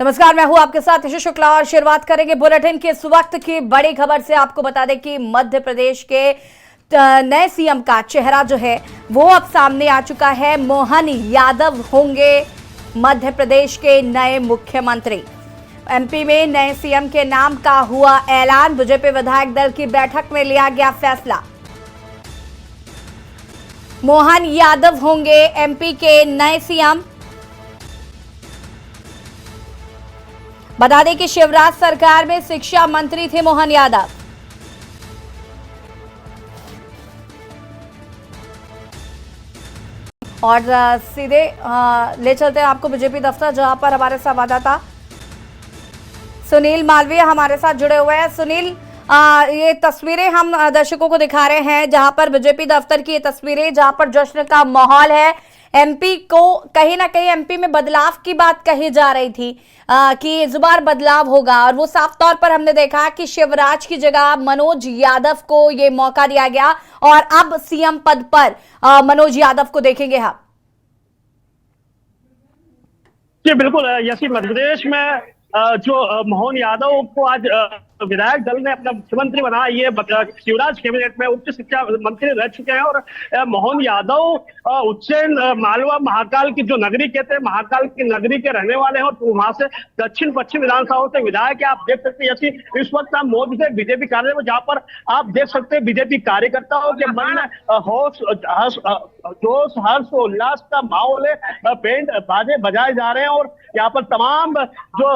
नमस्कार, मैं हूं आपके साथ यशु शुक्ला और शुरुआत करेंगे बुलेटिन के इस वक्त की बड़ी खबर से। आपको बता दें कि मध्य प्रदेश के नए सीएम का चेहरा जो है वो अब सामने आ चुका है। मोहन यादव होंगे मध्य प्रदेश के नए मुख्यमंत्री। एमपी में नए सीएम के नाम का हुआ ऐलान। बीजेपी विधायक दल की बैठक में लिया गया फैसला। मोहन यादव होंगे एमपी के नए सीएम। बता दें कि शिवराज सरकार में शिक्षा मंत्री थे मोहन यादव। और सीधे ले चलते हैं आपको बीजेपी दफ्तर, जहां पर हमारे संवाददाता सुनील मालवीय हमारे साथ जुड़े हुए हैं। सुनील, ये तस्वीरें हम दर्शकों को दिखा रहे हैं जहां पर बीजेपी दफ्तर की ये तस्वीरें, जहां पर जश्न का माहौल है। एमपी को कहीं ना कहीं एमपी में बदलाव की बात कही जा रही थी कि इस बार बदलाव होगा, और वो साफ तौर पर हमने देखा कि शिवराज की जगह मनोज यादव को ये मौका दिया गया और अब सीएम पद पर मनोज यादव को देखेंगे हम। जी बिल्कुल, यसी मध्य प्रदेश में जो मोहन यादव को आज विधायक दल ने अपना मुख्यमंत्री बनाया। ये शिवराज कैबिनेट में उच्च शिक्षा मंत्री रह चुके हैं। और मोहन यादव उज्जैन मालवा महाकाल की जो नगरी कहते हैं, महाकाल की नगरी के रहने वाले हैं। तो वहां से दक्षिण पश्चिम विधानसभाओं से विधायक है। आप देख सकते हैं यसी इस वक्त आप मौजूद से बीजेपी कार्यालय में, जहाँ पर आप देख सकते हैं बीजेपी कार्यकर्ताओं के मन में जोश हर्ष उल्लास का माहौल है। बैंड बाजे बजाए जा रहे हैं और यहाँ पर तमाम जो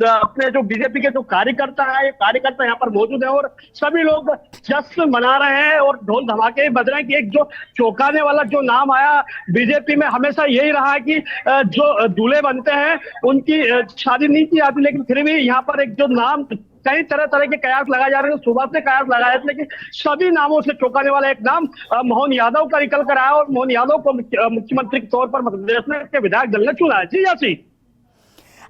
अपने जो बीजेपी के जो कार्यकर्ता है, कार्यकर्ता यहाँ पर मौजूद है और सभी लोग जश्न मना रहे हैं और ढोल धमाके बज रहे हैं। कि एक जो चौंकाने वाला जो नाम आया बीजेपी में, हमेशा यही रहा है कि जो दूल्हे बनते हैं उनकी शादी नहीं की जाती, लेकिन फिर भी यहाँ पर एक जो नाम कई तरह तरह के कयास लगाए जा रहे हैं। सुबह से कयास लगाए थे, लेकिन सभी नामों से चौंकाने वाला एक नाम मोहन यादव का निकल कर आया और मोहन यादव को मुख्यमंत्री के तौर पर मध्य प्रदेश में के विधायक दल ने चुना है। जी यासी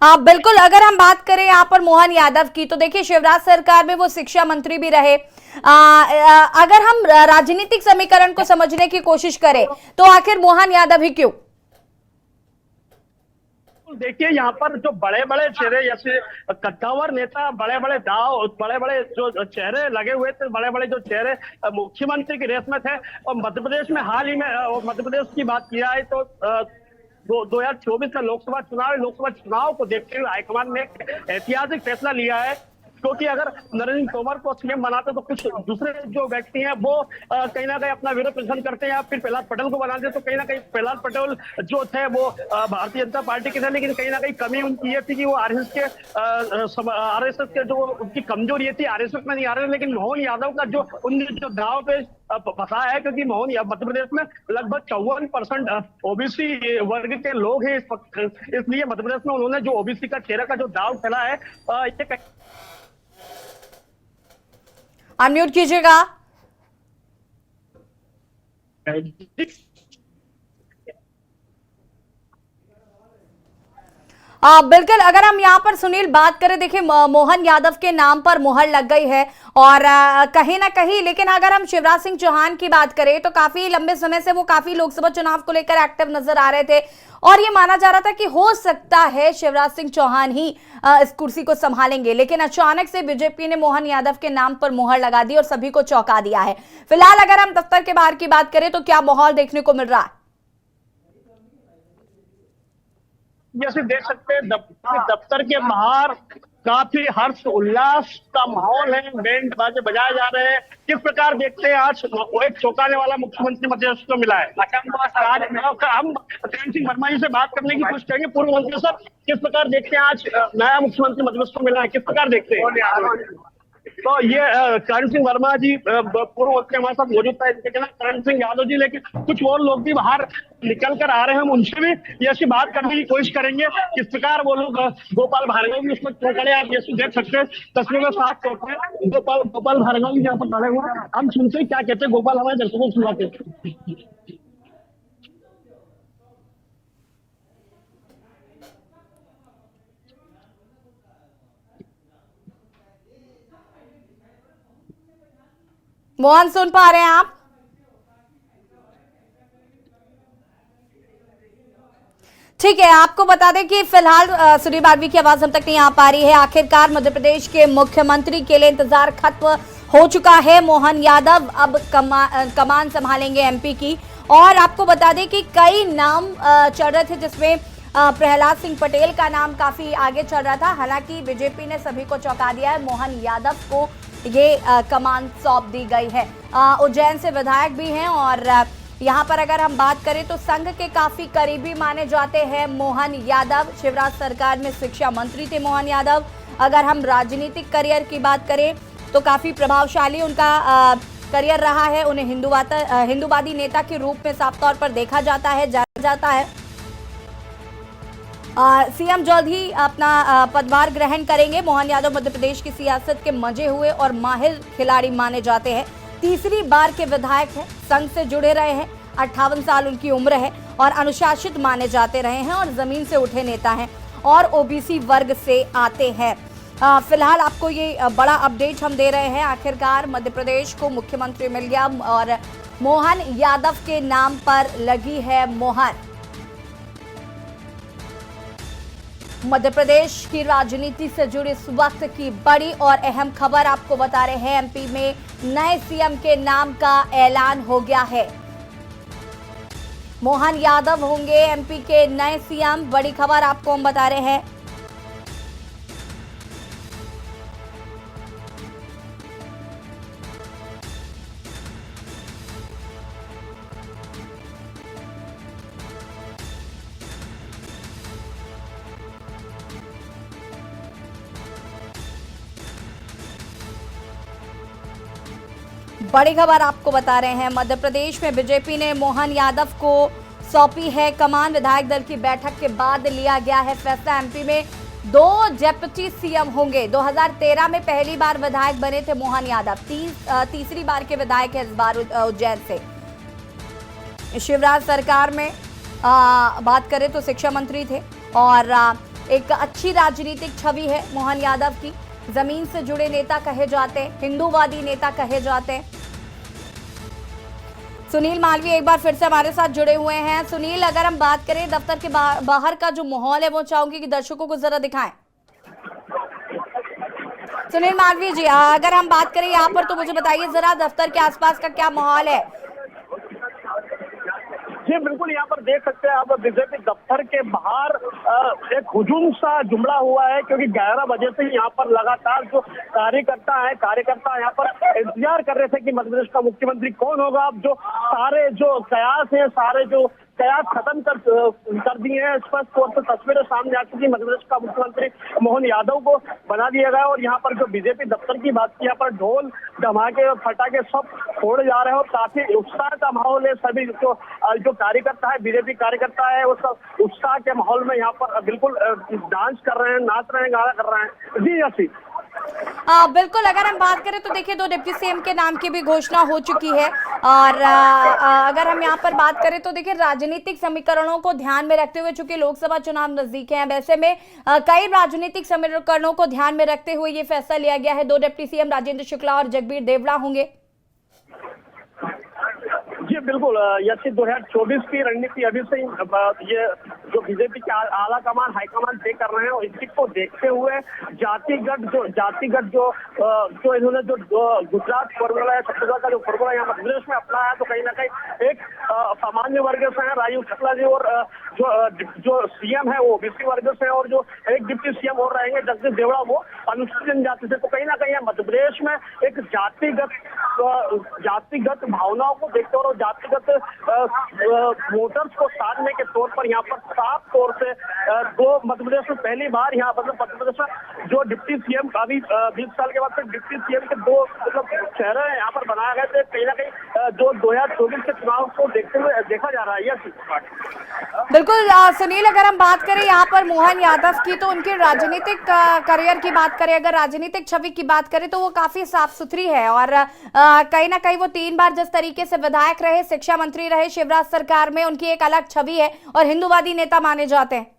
बिल्कुल, अगर हम बात करें यहाँ पर मोहन यादव की, तो देखिए शिवराज सरकार में वो शिक्षा मंत्री भी रहे। अगर हम राजनीतिक समीकरण को समझने की कोशिश करें तो आखिर मोहन यादव ही क्यों? देखिए यहाँ पर जो बड़े बड़े चेहरे जैसे कद्दावर नेता, बड़े बड़े दाव, बड़े बड़े जो चेहरे लगे हुए थे, बड़े बड़े जो चेहरे मुख्यमंत्री की रेस में थे। और मध्य प्रदेश में हाल ही में मध्य प्रदेश की बात किया है तो 2024 का लोकसभा चुनाव को देखते हुए हाईकमान ने ऐतिहासिक फैसला लिया है। क्योंकि अगर नरेंद्र तोमर को सीएम बनाते तो कुछ दूसरे जो व्यक्ति हैं वो कहीं ना कहीं अपना विरोध प्रदर्शन करते हैं, या फिर प्रहलाद पटेल को बनाते तो कहीं ना कहीं प्रहलाद पटेल जो थे वो भारतीय जनता पार्टी के थे। लेकिन कहीं ना कहीं कमी उनकी ये थी कि वो आरएसएस के जो उनकी कमजोरी ये थी, आरएसएस में नहीं आ रहे। लेकिन मोहन यादव का जो उनने जो दाव पे फंसा है, क्योंकि मोहन यादव मध्य प्रदेश में लगभग 54% ओबीसी वर्ग के लोग हैं इस वक्त, इसलिए मध्य प्रदेश में उन्होंने जो ओबीसी का चेहरा का जो दाव फैला है, ये अनम्यूट कीजिएगा। बिल्कुल, अगर हम यहाँ पर सुनील बात करें, देखिए मोहन यादव के नाम पर मुहर लग गई है और कहीं ना कहीं, लेकिन अगर हम शिवराज सिंह चौहान की बात करें तो काफी लंबे समय से वो काफी लोकसभा चुनाव को लेकर एक्टिव नजर आ रहे थे और ये माना जा रहा था कि हो सकता है शिवराज सिंह चौहान ही इस कुर्सी को संभालेंगे। लेकिन अचानक से बीजेपी ने मोहन यादव के नाम पर मुहर लगा दी और सभी को चौंका दिया है। फिलहाल अगर हम दफ्तर के बाहर की बात करें तो क्या माहौल देखने को मिल रहा है? जैसे देख सकते हैं दफ्तर के बाहर काफी हर्ष उल्लास का माहौल है, बैंड बाजे बजाए जा रहे हैं। किस प्रकार देखते हैं आज एक चौंकाने वाला मुख्यमंत्री मध्य प्रदेश को मिला है। हम करण सिंह वर्मा जी से बात करने की कोशिश करेंगे। पूर्व मंत्री सर, किस प्रकार देखते हैं आज नया मुख्यमंत्री मध्य प्रदेश को मिला है, किस प्रकार देखते हैं? तो ये करण सिंह वर्मा जी पूर्व मंत्री हमारे साथ मौजूद था, इनके कहना करण सिंह यादव जी, लेकिन कुछ और लोग भी बाहर निकल कर आ रहे हैं। हम उनसे भी ऐसी बात करने की कोशिश करेंगे किस प्रकार वो लोग। गोपाल भार्गव भी उसमें खड़े, आप ये देख सकते हैं तस्वीर में साफ तौर पर गोपाल भार्गव भी यहाँ पर खड़े हुए हैं। हम सुनते हैं क्या कहते हैं गोपाल, हमारे दर्शकों को सुनाते हैं। मोहन, सुन पा रहे हैं आप? ठीक है, आपको बता दें कि फिलहाल सुनील मालवीय की आवाज हम तक नहीं आ पा रही है। आखिरकार मध्य प्रदेश के मुख्यमंत्री के लिए इंतजार खत्म हो चुका है। मोहन यादव अब कमान संभालेंगे एमपी की। और आपको बता दें कि कई नाम चल रहे थे, जिसमें प्रहलाद सिंह पटेल का नाम काफी आगे चल रहा था। हालांकि बीजेपी ने सभी को चौंका दिया है। मोहन यादव को ये कमान सौंप दी गई है। उज्जैन से विधायक भी हैं और यहाँ पर अगर हम बात करें तो संघ के काफी करीबी माने जाते हैं मोहन यादव। शिवराज सरकार में शिक्षा मंत्री थे मोहन यादव। अगर हम राजनीतिक करियर की बात करें तो काफी प्रभावशाली उनका करियर रहा है। उन्हें हिंदूवादी नेता के रूप में साफ तौर पर देखा जाता है, जाना जाता है। सीएम जल्द ही अपना पदभार ग्रहण करेंगे। मोहन यादव मध्य प्रदेश की सियासत के मजे हुए और माहिर खिलाड़ी माने जाते हैं। तीसरी बार के विधायक हैं, संघ से जुड़े रहे हैं, 58 साल उनकी उम्र है और अनुशासित माने जाते रहे हैं और जमीन से उठे नेता हैं और ओबीसी वर्ग से आते हैं। फिलहाल आपको ये बड़ा अपडेट हम दे रहे हैं। आखिरकार मध्य प्रदेश को मुख्यमंत्री मिल गया और मोहन यादव के नाम पर लगी है मोहर। मध्य प्रदेश की राजनीति से जुड़ी इस वक्त की बड़ी और अहम खबर आपको बता रहे हैं। एमपी में नए सीएम के नाम का ऐलान हो गया है। मोहन यादव होंगे एमपी के नए सीएम। बड़ी खबर आपको हम बता रहे हैं। बड़ी खबर आपको बता रहे हैं। मध्य प्रदेश में बीजेपी ने मोहन यादव को सौंपी है कमान। विधायक दल की बैठक के बाद लिया गया है फैसला। एमपी में 2 डेप्यूटी सीएम होंगे। 2013 में पहली बार विधायक बने थे मोहन यादव। तीसरी बार के विधायक है इस बार उज्जैन से। शिवराज सरकार में बात करें तो शिक्षा मंत्री थे और एक अच्छी राजनीतिक छवि है मोहन यादव की। जमीन से जुड़े नेता कहे जाते हैं, हिंदूवादी नेता कहे जाते हैं। सुनील मालवीय एक बार फिर से हमारे साथ जुड़े हुए हैं। सुनील, अगर हम बात करें दफ्तर के बाहर का जो माहौल है वो चाहूंगी कि दर्शकों को जरा दिखाएं। सुनील मालवीय जी, अगर हम बात करें यहाँ पर तो मुझे बताइए जरा दफ्तर के आसपास का क्या माहौल है। जी बिल्कुल, यहाँ पर देख सकते हैं आप बीजेपी दफ्तर के बाहर एक हुजूम सा जुमड़ा हुआ है, क्योंकि 11 बजे से यहाँ पर लगातार जो कार्यकर्ता यहाँ पर इंतजार कर रहे थे कि मध्य प्रदेश का मुख्यमंत्री कौन होगा। अब जो सारे जो कयास है, सारे जो कयास खत्म कर दिए हैं। स्पष्ट तौर पर तस्वीरें सामने आ चुकी। मध्य प्रदेश का मुख्यमंत्री मोहन यादव को बना दिया गया और यहाँ पर जो बीजेपी दफ्तर की बात की, यहाँ पर ढोल धमाके और फटाके सब फोड़े जा रहे हैं और काफी उत्साह का माहौल है। सभी जो कार्यकर्ता है, बीजेपी कार्यकर्ता है, वो सब उत्साह के माहौल में यहाँ पर बिल्कुल डांस कर रहे हैं, नाच रहे हैं, गाना कर रहे हैं। जी यसी बिल्कुल, अगर हम बात करें तो देखिए 2 डिप्टी सीएम के नाम की भी घोषणा हो चुकी है। और अगर हम यहाँ पर बात करें तो देखिए राजनीतिक समीकरणों को ध्यान में रखते हुए, चूंकि लोकसभा चुनाव नजदीक हैं, वैसे में कई राजनीतिक समीकरणों को ध्यान में रखते हुए ये फैसला लिया गया है। 2 डिप्टी सीएम राजेंद्र शुक्ला और जगबीर देवड़ा होंगे। जी बिल्कुल, यही 2024 की रणनीति अभी से ये जो बीजेपी के आला कमान हाईकमान तय कर रहे हैं, और इसी को देखते हुए जातिगत जो इन्होंने जो गुजरात फॉर्मूला है, छत्तीसगढ़ का जो फॉर्मूला यहाँ मध्य प्रदेश में अपनाया, तो कहीं ना कहीं एक सामान्य वर्ग से है राजीव शुक्ला जी, और जो सीएम है वो ओबीसी वर्ग से है, और जो एक डिप्टी सीएम और रहेंगे जगदीश देवड़ा, वो अनुसूचित जनजाति से। तो कहीं ना कहीं मध्य प्रदेश में एक जातिगत भावनाओं को देखते और जातिगत वोटर्स को साधने के तौर पर यहाँ पर साफ तौर से मध्य प्रदेश में पहली बार यहाँ पर मध्य प्रदेश में जो डिप्टी सीएम अभी 20 साल के बाद फिर डिप्टी सीएम के 2 चेहरे यहाँ पर बनाया गया। तो कहीं ना कहीं जो 2024 के चुनाव को देखते हुए देखा जा रहा है। यस बिल्कुल सुनील, अगर हम बात करें यहाँ पर मोहन यादव की, तो उनके राजनीतिक करियर की बात करें, अगर राजनीतिक छवि की बात करें तो वो काफी साफ सुथरी है। और कहीं ना कहीं वो 3 बार जिस तरीके से विधायक रहे, शिक्षा मंत्री रहे शिवराज सरकार में, उनकी एक अलग छवि है और हिंदूवादी नेता माने जाते हैं।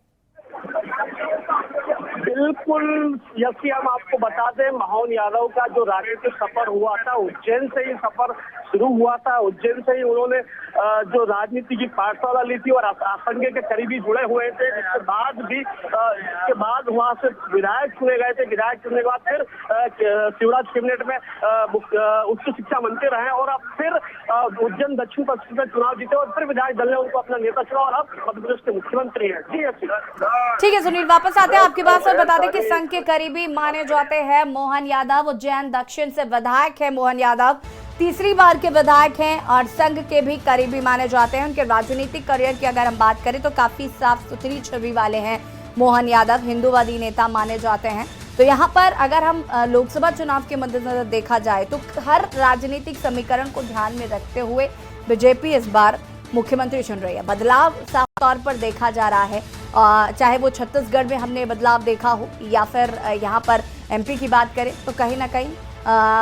बिल्कुल यसी, हम आपको बता दें मोहन यादव का जो राजनीतिक सफर हुआ था, उज्जैन से ही सफर शुरू हुआ था। उज्जैन से ही उन्होंने जो राजनीति की पाठशाला ली थी और असंख्य के करीबी जुड़े हुए थे, जिसके बाद वहां से विधायक चुने गए थे। विधायक चुनने के बाद फिर शिवराज कैबिनेट में उच्च शिक्षा मंत्री रहे और अब फिर उज्जैन दक्षिण पश्चिम में चुनाव जीते और फिर विधायक दल ने उनको अपना नेता चुना और अब मध्य प्रदेश के मुख्यमंत्री है। जी ठीक है सुनील, वापस आते हैं आपके पास और बता दें कि संघ के करीबी माने जाते हैं मोहन यादव। उज्जैन दक्षिण से विधायक है मोहन यादव, तीसरी बार के विधायक हैं और संघ के भी करीबी माने जाते हैं। उनके राजनीतिक करियर की अगर हम बात करें तो काफी साफ सुथरी छवि वाले हैं मोहन यादव, हिंदूवादी नेता माने जाते हैं। तो यहाँ पर अगर हम लोकसभा चुनाव के मद्देनजर देखा जाए तो हर राजनीतिक समीकरण को ध्यान में रखते हुए बीजेपी इस बार मुख्यमंत्री चुन रही है। बदलाव साफ तौर पर देखा जा रहा है, चाहे वो छत्तीसगढ़ में हमने बदलाव देखा हो या फिर यहाँ पर एमपी की बात करें तो कहीं ना कहीं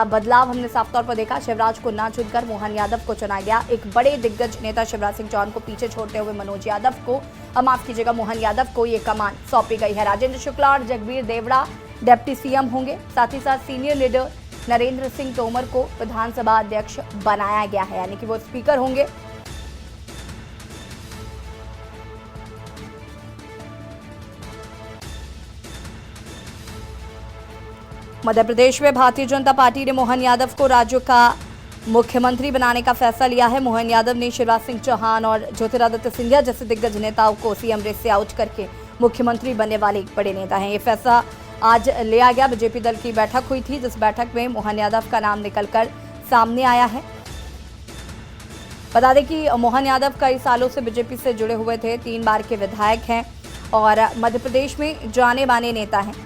बदलाव हमने साफ तौर पर देखा। शिवराज को ना चुनकर मोहन यादव को चुना गया। एक बड़े दिग्गज नेता शिवराज सिंह चौहान को पीछे छोड़ते हुए मनोज यादव को, माफ कीजिएगा, मोहन यादव को ये कमान सौंपी गई है। राजेंद्र शुक्ला और जगबीर देवड़ा डिप्टी सीएम होंगे। साथ ही साथ सीनियर लीडर नरेंद्र सिंह तोमर को विधानसभा अध्यक्ष बनाया गया है, यानी कि वो स्पीकर होंगे। मध्य प्रदेश में भारतीय जनता पार्टी ने मोहन यादव को राज्य का मुख्यमंत्री बनाने का फैसला लिया है। मोहन यादव ने शिवराज सिंह चौहान और ज्योतिरादित्य सिंधिया जैसे दिग्गज नेताओं को सीएम रेस से आउट करके मुख्यमंत्री बनने वाले एक बड़े नेता हैं। ये फैसला आज लिया गया। बीजेपी दल की बैठक हुई थी, जिस बैठक में मोहन यादव का नाम निकलकर सामने आया है। बता दें कि मोहन यादव कई सालों से बीजेपी से जुड़े हुए थे, 3 बार के विधायक हैं और मध्य प्रदेश में जाने माने नेता हैं।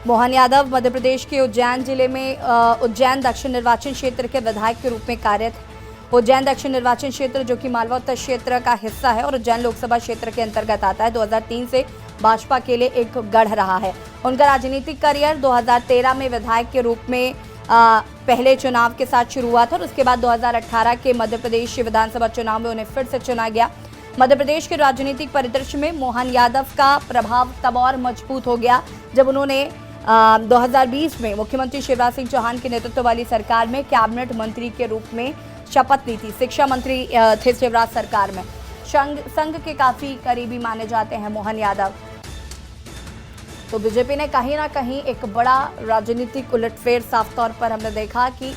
मोहन यादव मध्य प्रदेश के उज्जैन जिले में उज्जैन दक्षिण निर्वाचन क्षेत्र के विधायक के रूप में कार्यरत है। उज्जैन दक्षिण निर्वाचन क्षेत्र जो कि मालवा उत्तर क्षेत्र का हिस्सा है और उज्जैन लोकसभा क्षेत्र के अंतर्गत आता है, 2003 से भाजपा के लिए एक गढ़ रहा है। उनका राजनीतिक करियर 2013 में विधायक के रूप में पहले चुनाव के साथ शुरू हुआ था और उसके बाद 2018 के मध्य प्रदेश विधानसभा चुनाव में उन्हें फिर से चुना गया। मध्य प्रदेश के राजनीतिक परिदृश्य में मोहन यादव का प्रभाव तब और मजबूत हो गया जब उन्होंने 2020 में मुख्यमंत्री शिवराज सिंह चौहान के नेतृत्व वाली सरकार में कैबिनेट मंत्री के रूप में शपथ ली थी। शिक्षा मंत्री थे शिवराज सरकार में। संघ के काफी करीबी माने जाते हैं मोहन यादव। तो बीजेपी ने कहीं ना कहीं एक बड़ा राजनीतिक उलटफेर साफ तौर पर हमने देखा कि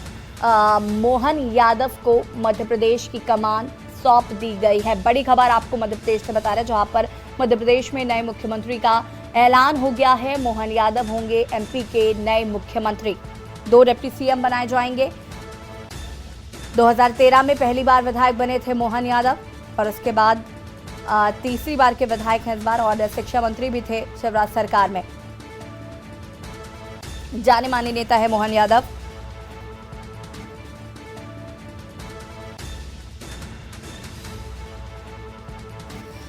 मोहन यादव को मध्य प्रदेश की कमान सौंप दी गई है। बड़ी खबर आपको मध्य प्रदेश से बता रहे हैं, जहां पर मध्य प्रदेश में नए मुख्यमंत्री का ऐलान हो गया है। मोहन यादव होंगे एमपी के नए मुख्यमंत्री। 2 डिप्टी सीएम बनाए जाएंगे। 2013 में पहली बार विधायक बने थे मोहन यादव और उसके बाद तीसरी बार के विधायक हैं इस बार और शिक्षा मंत्री भी थे शिवराज सरकार में। जाने माने नेता है मोहन यादव।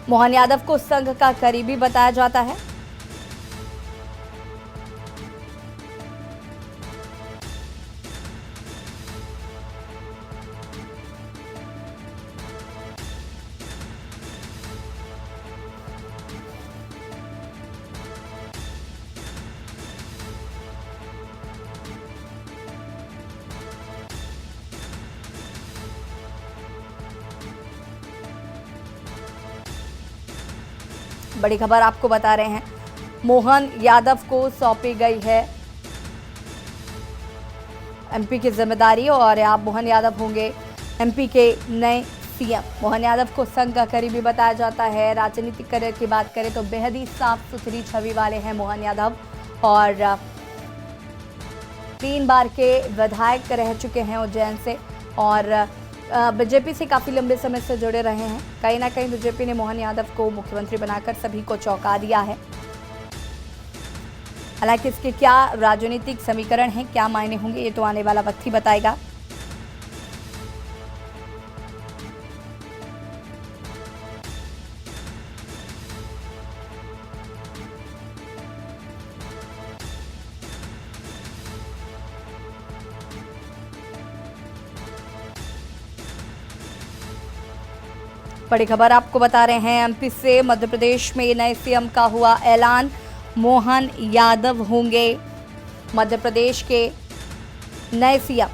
मोहन यादव को संघ का करीबी बताया जाता है। बड़ी खबर आपको बता रहे हैं, मोहन यादव को सौंपी गई है एमपी की जिम्मेदारी और आप मोहन यादव होंगे एमपी के नए सीएम। मोहन यादव को संघ का करीबी बताया जाता है। राजनीतिक करियर की बात करें तो बेहद ही साफ सुथरी छवि वाले हैं मोहन यादव और 3 बार के विधायक रह चुके हैं उज्जैन से और बीजेपी से काफ़ी लंबे समय से जुड़े रहे हैं। कहीं ना कहीं बीजेपी ने मोहन यादव को मुख्यमंत्री बनाकर सभी को चौंका दिया है। हालांकि इसके क्या राजनीतिक समीकरण हैं, क्या मायने होंगे, ये तो आने वाला वक्त ही बताएगा। बड़ी खबर आपको बता रहे हैं, एमपी से मध्य प्रदेश में नए सीएम का हुआ ऐलान। मोहन यादव होंगे मध्य प्रदेश के नए सीएम।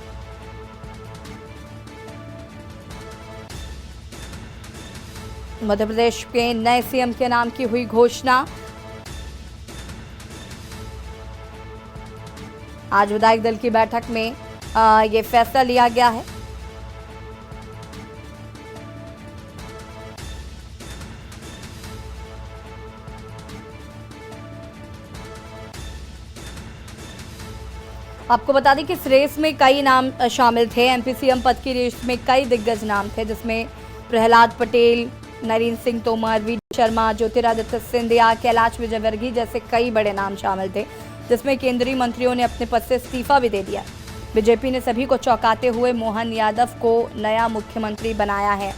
मध्य प्रदेश के नए सीएम के नाम की हुई घोषणा। आज विधायक दल की बैठक में ये फैसला लिया गया है। आपको बता दें कि इस रेस में कई नाम शामिल थे। एमपी सीएम पद की रेस में कई दिग्गज नाम थे, जिसमें प्रहलाद पटेल, नरेंद्र सिंह तोमर, वी शर्मा, ज्योतिरादित्य सिंधिया, कैलाश विजयवर्गीय जैसे कई बड़े नाम शामिल थे, जिसमें केंद्रीय मंत्रियों ने अपने पद से इस्तीफा भी दे दिया। बीजेपी ने सभी को चौंकाते हुए मोहन यादव को नया मुख्यमंत्री बनाया है।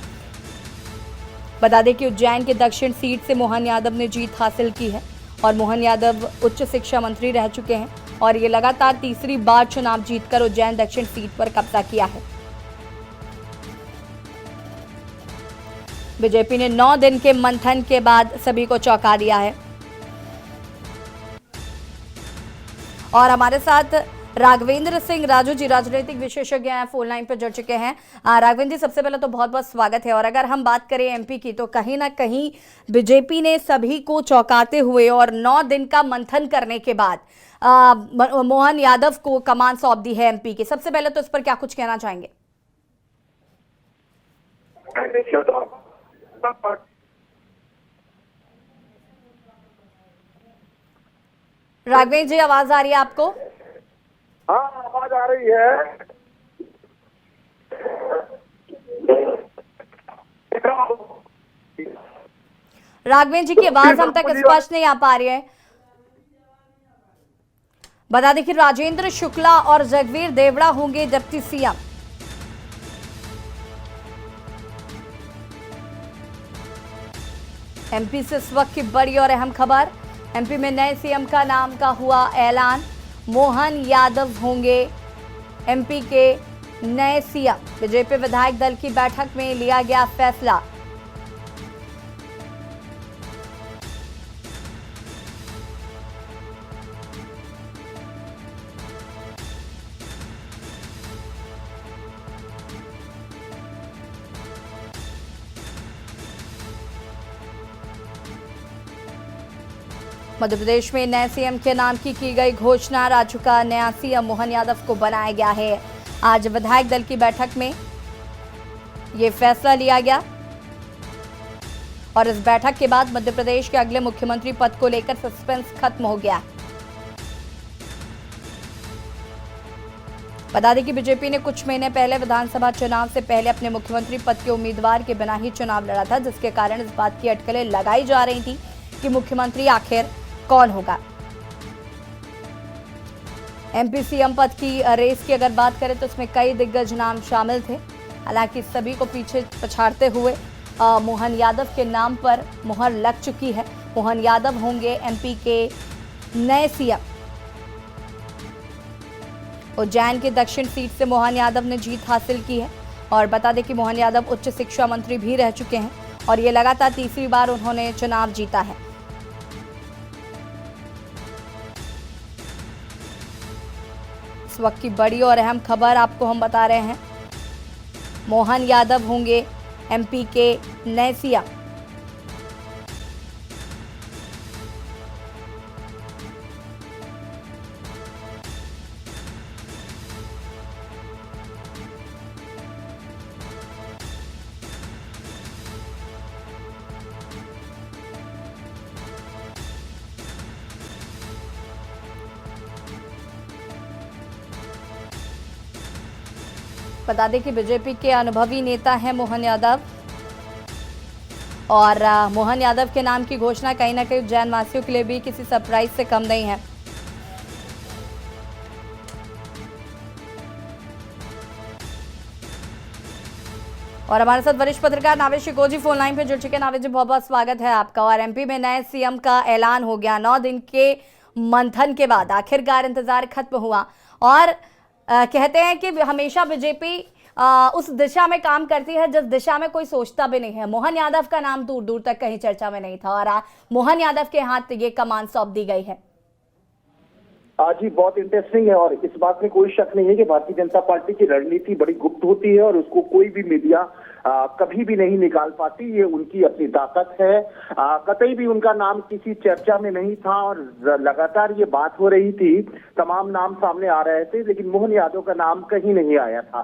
बता दें कि उज्जैन के दक्षिण सीट से मोहन यादव ने जीत हासिल की है और मोहन यादव उच्च शिक्षा मंत्री रह चुके हैं और ये लगातार तीसरी बार चुनाव जीतकर उज्जैन दक्षिण सीट पर कब्जा किया है। बीजेपी ने 9 दिन के मंथन के बाद सभी को चौंका दिया है। और हमारे साथ राघवेंद्र सिंह राजू जी, राजनीतिक विशेषज्ञ हैं, फोन लाइन पर जुड़ चुके हैं। राघवेंद्र जी, सबसे पहले तो बहुत बहुत स्वागत है। और अगर हम बात करें एमपी की, तो कहीं ना कहीं बीजेपी ने सभी को चौंकाते हुए और 9 दिन का मंथन करने के बाद मोहन यादव को कमान सौंप दी है एमपी की। सबसे पहले तो इस पर क्या कुछ कहना चाहेंगे? राघवेंद्र जी, आवाज आ रही है आपको? हाँ, आवाज आ रही है। राघवेंद्र जी की आवाज हम तक स्पष्ट नहीं आ पा रही है। बता दें कि राजेंद्र शुक्ला और जगवीर देवड़ा होंगे डिप्टी सीएम। एमपी से इस वक्त की बड़ी और अहम खबर, एमपी में नए सीएम का नाम का हुआ ऐलान। मोहन यादव होंगे एमपी के नए सीएम। बीजेपी विधायक दल की बैठक में लिया गया फैसला। मध्य प्रदेश में नए सीएम के नाम की गई घोषणा। राज्य का नया सीएम मोहन यादव को बनाया गया है। आज विधायक दल की बैठक में यह फैसला लिया गया और इस बैठक के बाद मध्य प्रदेश के अगले मुख्यमंत्री पद को लेकर सस्पेंस खत्म हो गया। बता दें कि बीजेपी ने कुछ महीने पहले विधानसभा चुनाव से पहले अपने मुख्यमंत्री पद के उम्मीदवार के बिना ही चुनाव लड़ा था, जिसके कारण इस बात की अटकलें लगाई जा रही थी कि मुख्यमंत्री आखिर कौन होगा। एमपी सीएम पद की रेस की अगर बात करें तो इसमें कई दिग्गज नाम शामिल थे। हालांकि सभी को पीछे पछाड़ते हुए मोहन यादव के नाम पर मुहर लग चुकी है। मोहन यादव होंगे एमपी के नए सीएम। उज्जैन के दक्षिण सीट से मोहन यादव ने जीत हासिल की है और बता दें कि मोहन यादव उच्च शिक्षा मंत्री भी रह चुके हैं और ये लगातार तीसरी बार उन्होंने चुनाव जीता है। इस वक्त की बड़ी और अहम खबर आपको हम बता रहे हैं, मोहन यादव होंगे एमपी के नए सीएम। बता दें कि बीजेपी के अनुभवी नेता हैं मोहन यादव और मोहन यादव के नाम की घोषणा कहीं ना कहीं उज्जैन वासियों के लिए भी किसी सरप्राइज से कम नहीं है। और हमारे साथ वरिष्ठ पत्रकार नावेद शिकोजी फोन लाइन पे जुड़ चुके हैं। नावेद जी, बहुत बहुत स्वागत है आपका। और एमपी में नए सीएम का ऐलान हो गया। 9 दिन के मंथन के बाद आखिरकार इंतजार खत्म हुआ और कहते हैं कि हमेशा बीजेपी उस दिशा में काम करती है जिस दिशा में कोई सोचता भी नहीं है। मोहन यादव का नाम दूर दूर तक कहीं चर्चा में नहीं था और मोहन यादव के हाथ ये कमान सौंप दी गई है। जी बहुत इंटरेस्टिंग है और इस बात में कोई शक नहीं है कि भारतीय जनता पार्टी की रणनीति बड़ी गुप्त होती है और उसको कोई भी मीडिया कभी भी नहीं निकाल पाती। ये उनकी अपनी ताकत है। कतई भी उनका नाम किसी चर्चा में नहीं था और लगातार ये बात हो रही थी, तमाम नाम सामने आ रहे थे, लेकिन मोहन यादव का नाम कहीं नहीं आया था।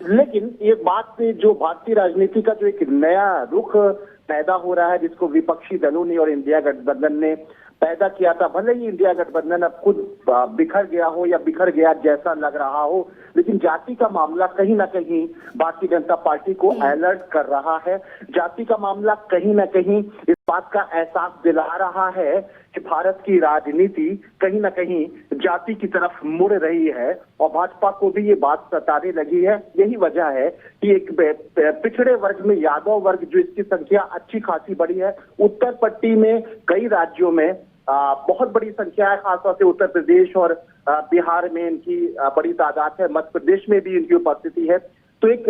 लेकिन ये बात जो भारतीय राजनीति का जो एक नया रुख पैदा हो रहा है, जिसको विपक्षी दलों ने और इंडिया गठबंधन ने पैदा किया था, भले ही इंडिया गठबंधन अब खुद बिखर गया हो या बिखर गया जैसा लग रहा हो, लेकिन जाति का मामला कहीं ना कहीं भारतीय जनता पार्टी को अलर्ट कर रहा है। जाति का मामला कहीं ना कहीं इस बात का एहसास दिला रहा है कि भारत की राजनीति कहीं ना कहीं जाति की तरफ मुड़ रही है और भाजपा को भी ये बात सताने लगी है। यही वजह है कि एक पिछड़े वर्ग में यादव वर्ग, जो इसकी संख्या अच्छी खासी बड़ी है, उत्तर पट्टी में कई राज्यों में बहुत बड़ी संख्या है, खासतौर से उत्तर प्रदेश और बिहार में इनकी बड़ी तादाद है, मध्य प्रदेश में भी इनकी उपस्थिति है। तो एक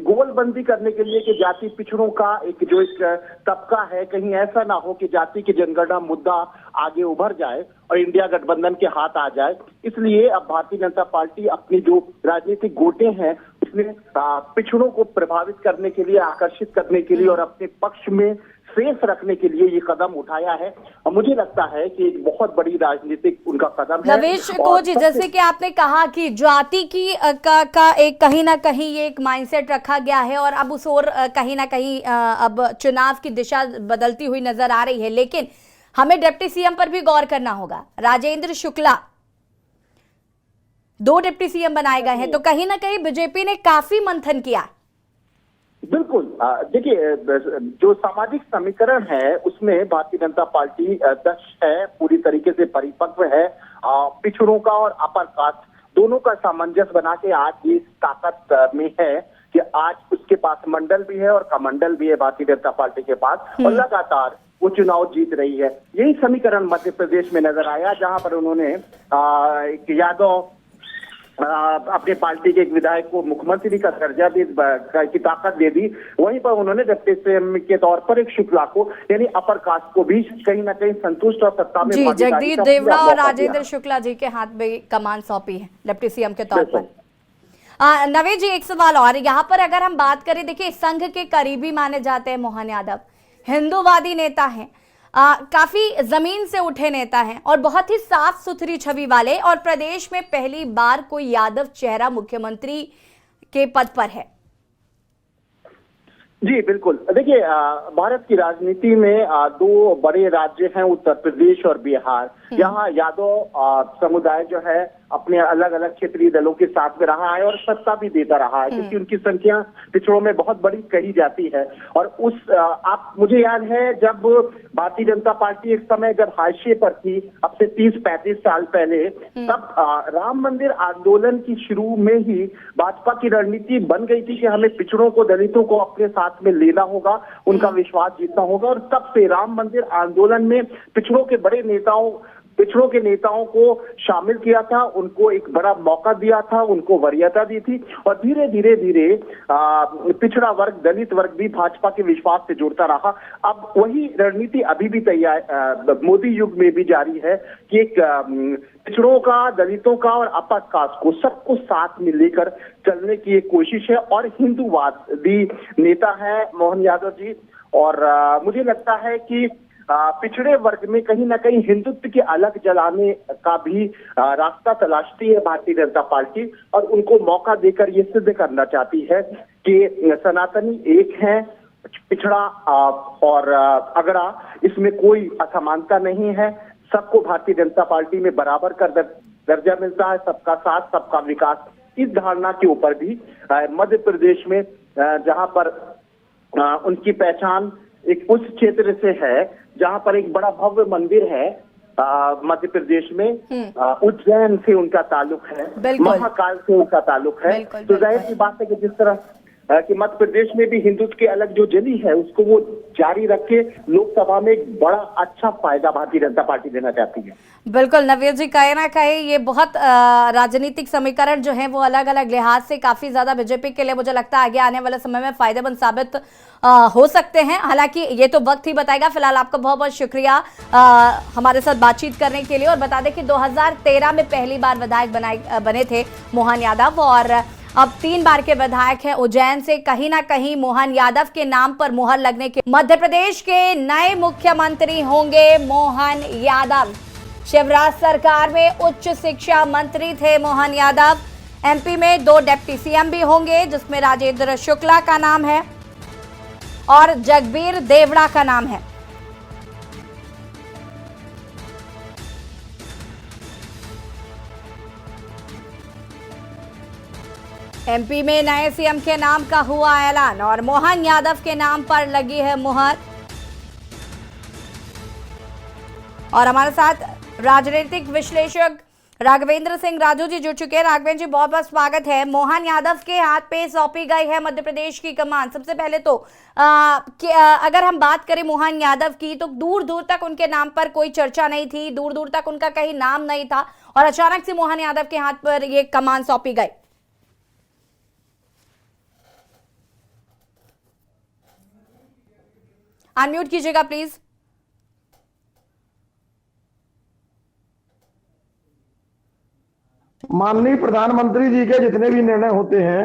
गोलबंदी करने के लिए कि जाति पिछड़ों का एक जो एक तबका है, कहीं ऐसा ना हो कि जाति की जनगणना मुद्दा आगे उभर जाए और इंडिया गठबंधन के हाथ आ जाए, इसलिए अब भारतीय जनता पार्टी अपनी जो राजनीतिक गोटे हैं उसमें पिछड़ों को प्रभावित करने के लिए, आकर्षित करने के लिए और अपने पक्ष में सेफ रखने के लिए ये कदम उठाया है और मुझे लगता है कि एक बहुत बड़ी राजनीतिक उनका कदम है। नवेश को जी, जैसे कि आपने कहा कि जाति की का एक कहीं ना कहीं ये एक माइंडसेट रखा गया है और अब उस ओर कहीं ना कहीं अब चुनाव की दिशा बदलती हुई नजर आ रही है, लेकिन हमें डिप्टी सीएम पर भी गौर करना होगा। राजेंद्र शुक्ला 2 डिप्टी सीएम बनाए गए हैं, तो कहीं ना कहीं बीजेपी ने काफी मंथन किया। बिल्कुल, देखिए जो सामाजिक समीकरण है उसमें भारतीय जनता पार्टी दक्ष है, पूरी तरीके से परिपक्व है। पिछड़ों का और अपर कास्ट दोनों का सामंजस्य बना के आज ये ताकत में है कि आज उसके पास मंडल भी है और कमंडल भी है भारतीय जनता पार्टी के पास और लगातार वो चुनाव जीत रही है। यही समीकरण मध्य प्रदेश में नजर आया, जहां पर उन्होंने एक यादव अपने पार्टी के एक विधायक को मुख्यमंत्री का दर्जा की ताकत दे दी। वहीं पर उन्होंने डिप्टी सीएम के तौर पर एक शुक्ला को, यानी अपर कास्ट को भी कहीं ना कहीं संतुष्ट और सत्ता में जी, जगदीप देवड़ा और राजेंद्र शुक्ला जी के हाथ में कमान सौंपी है डिप्टी सीएम के तौर पर। नवेश जी, एक सवाल और यहाँ पर अगर हम बात करें, देखिए संघ के करीबी माने जाते हैं मोहन यादव, हिंदूवादी नेता हैं, काफी जमीन से उठे नेता हैं और बहुत ही साफ सुथरी छवि वाले, और प्रदेश में पहली बार कोई यादव चेहरा मुख्यमंत्री के पद पर है। जी बिल्कुल, देखिए भारत की राजनीति में 2 बड़े राज्य हैं, उत्तर प्रदेश और बिहार। यहाँ यादव समुदाय जो है अपने अलग अलग क्षेत्रीय दलों के साथ में रहा है और सत्ता भी देता रहा है, क्योंकि उनकी संख्या पिछड़ों में बहुत बड़ी कही जाती है। और आप मुझे याद है जब भारतीय जनता पार्टी एक समय जब हाशिए पर थी, अब से 30-35 साल पहले, तब राम मंदिर आंदोलन की शुरू में ही भाजपा की रणनीति बन गई थी कि हमें पिछड़ों को, दलितों को अपने साथ में लेना होगा, उनका विश्वास जीतना होगा। और तब से राम मंदिर आंदोलन में पिछड़ों के नेताओं को शामिल किया था, उनको एक बड़ा मौका दिया था, उनको वरीयता दी थी और धीरे धीरे पिछड़ा वर्ग, दलित वर्ग भी भाजपा के विश्वास से जुड़ता रहा। अब वही रणनीति अभी भी तैयार मोदी युग में भी जारी है कि एक पिछड़ों का, दलितों का और अपर कास्ट को, सबको साथ में लेकर चलने की एक कोशिश है। और हिंदूवादी नेता है मोहन यादव जी, और मुझे लगता है कि पिछड़े वर्ग में कहीं ना कहीं हिंदुत्व की अलग जलाने का भी रास्ता तलाशती है भारतीय जनता पार्टी और उनको मौका देकर ये सिद्ध करना चाहती है कि सनातनी एक है, पिछड़ा और अगड़ा, इसमें कोई असमानता नहीं है। सबको भारतीय जनता पार्टी में बराबर का दर्जा मिलता है, सबका साथ सबका विकास। इस धारणा के ऊपर भी मध्य प्रदेश में जहां पर उनकी पहचान एक उस क्षेत्र से है जहां पर एक बड़ा भव्य मंदिर है, मध्य प्रदेश में उज्जैन से उनका ताल्लुक है, महाकाल से उनका ताल्लुक है। तो जाहिर सी बात है कि जिस तरह कि मध्य प्रदेश में भी हिंदुत्व के अलग जो जली है उसको वो जारी रख के लोकसभा में एक बड़ा अच्छा फायदा भारतीय जनता पार्टी देना चाहती है। बिल्कुल नवीर जी, कहे ना कहे ये बहुत राजनीतिक समीकरण जो है वो अलग अलग लिहाज से काफी ज्यादा बीजेपी के लिए मुझे लगता है आगे आने वाले समय में फायदेमंद साबित हो सकते हैं। हालांकि ये तो वक्त ही बताएगा। फिलहाल आपका बहुत बहुत शुक्रिया हमारे साथ बातचीत करने के लिए। और बता दें कि 2013 में पहली बार विधायक बने थे मोहन यादव और अब 3 बार के विधायक हैं उज्जैन से। कहीं ना कहीं मोहन यादव के नाम पर मुहर लगने के मध्य प्रदेश के नए मुख्यमंत्री होंगे मोहन यादव। शिवराज सरकार में उच्च शिक्षा मंत्री थे मोहन यादव। एमपी में 2 डिप्टी सीएम भी होंगे जिसमें राजेंद्र शुक्ला का नाम है और जगबीर देवड़ा का नाम है। एमपी में नए सीएम के नाम का हुआ ऐलान और मोहन यादव के नाम पर लगी है मुहर। और हमारे साथ राजनीतिक विश्लेषक राघवेंद्र सिंह राजू जी जुड़ चुके हैं। राघवेंद्र जी, बहुत बहुत स्वागत है। मोहन यादव के हाथ पे सौंपी गई है मध्य प्रदेश की कमान। सबसे पहले तो अगर हम बात करें मोहन यादव की तो दूर दूर तक उनके नाम पर कोई चर्चा नहीं थी, दूर दूर तक उनका कहीं नाम नहीं था और अचानक से मोहन यादव के हाथ पर ये कमान सौंपी गई। अनम्यूट कीजिएगा प्लीज। माननीय प्रधानमंत्री जी के जितने भी निर्णय होते हैं,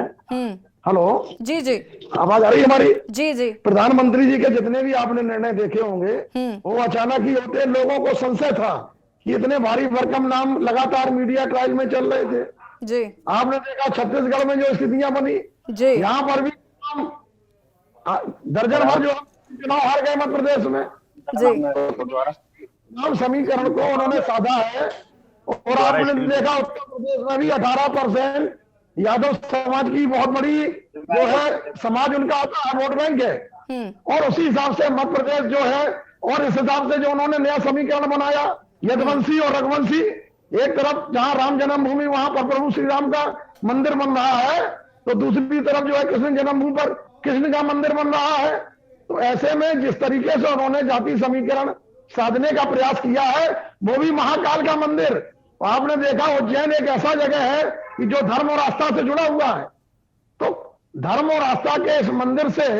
हेलो जी जी, आवाज आ रही है हमारी? जी जी। प्रधानमंत्री जी के जितने भी आपने निर्णय देखे होंगे वो अचानक ही होते। लोगों को संशय था कि इतने भारी भरकम नाम लगातार मीडिया ट्रायल में चल रहे थे जी। आपने देखा छत्तीसगढ़ में जो स्थितियां बनी जी, यहाँ पर भी दर्जन भर जो चुनाव हार गए मध्य प्रदेश में जी। नाम समीकरण को उन्होंने साधा है और आपने देखा उत्तर प्रदेश में भी 18% यादव समाज की बहुत बड़ी जो है समाज उनका आता है, वोट बैंक है। और उसी हिसाब से मध्य प्रदेश जो है और इस हिसाब से जो उन्होंने नया समीकरण बनाया, यदुवंशी और रघुवंशी, एक तरफ जहां राम जन्मभूमि वहां पर प्रभु श्री राम का मंदिर बन रहा है तो दूसरी तरफ जो है कृष्ण जन्मभूमि पर कृष्ण का मंदिर बन रहा है। तो ऐसे में जिस तरीके से उन्होंने जाति समीकरण साधने का प्रयास किया है वो भी महाकाल का मंदिर। आपने देखा उज्जैन एक ऐसा जगह है कि जो धर्म और आस्था से जुड़ा हुआ है। तो धर्म और आस्था के इस मंदिर से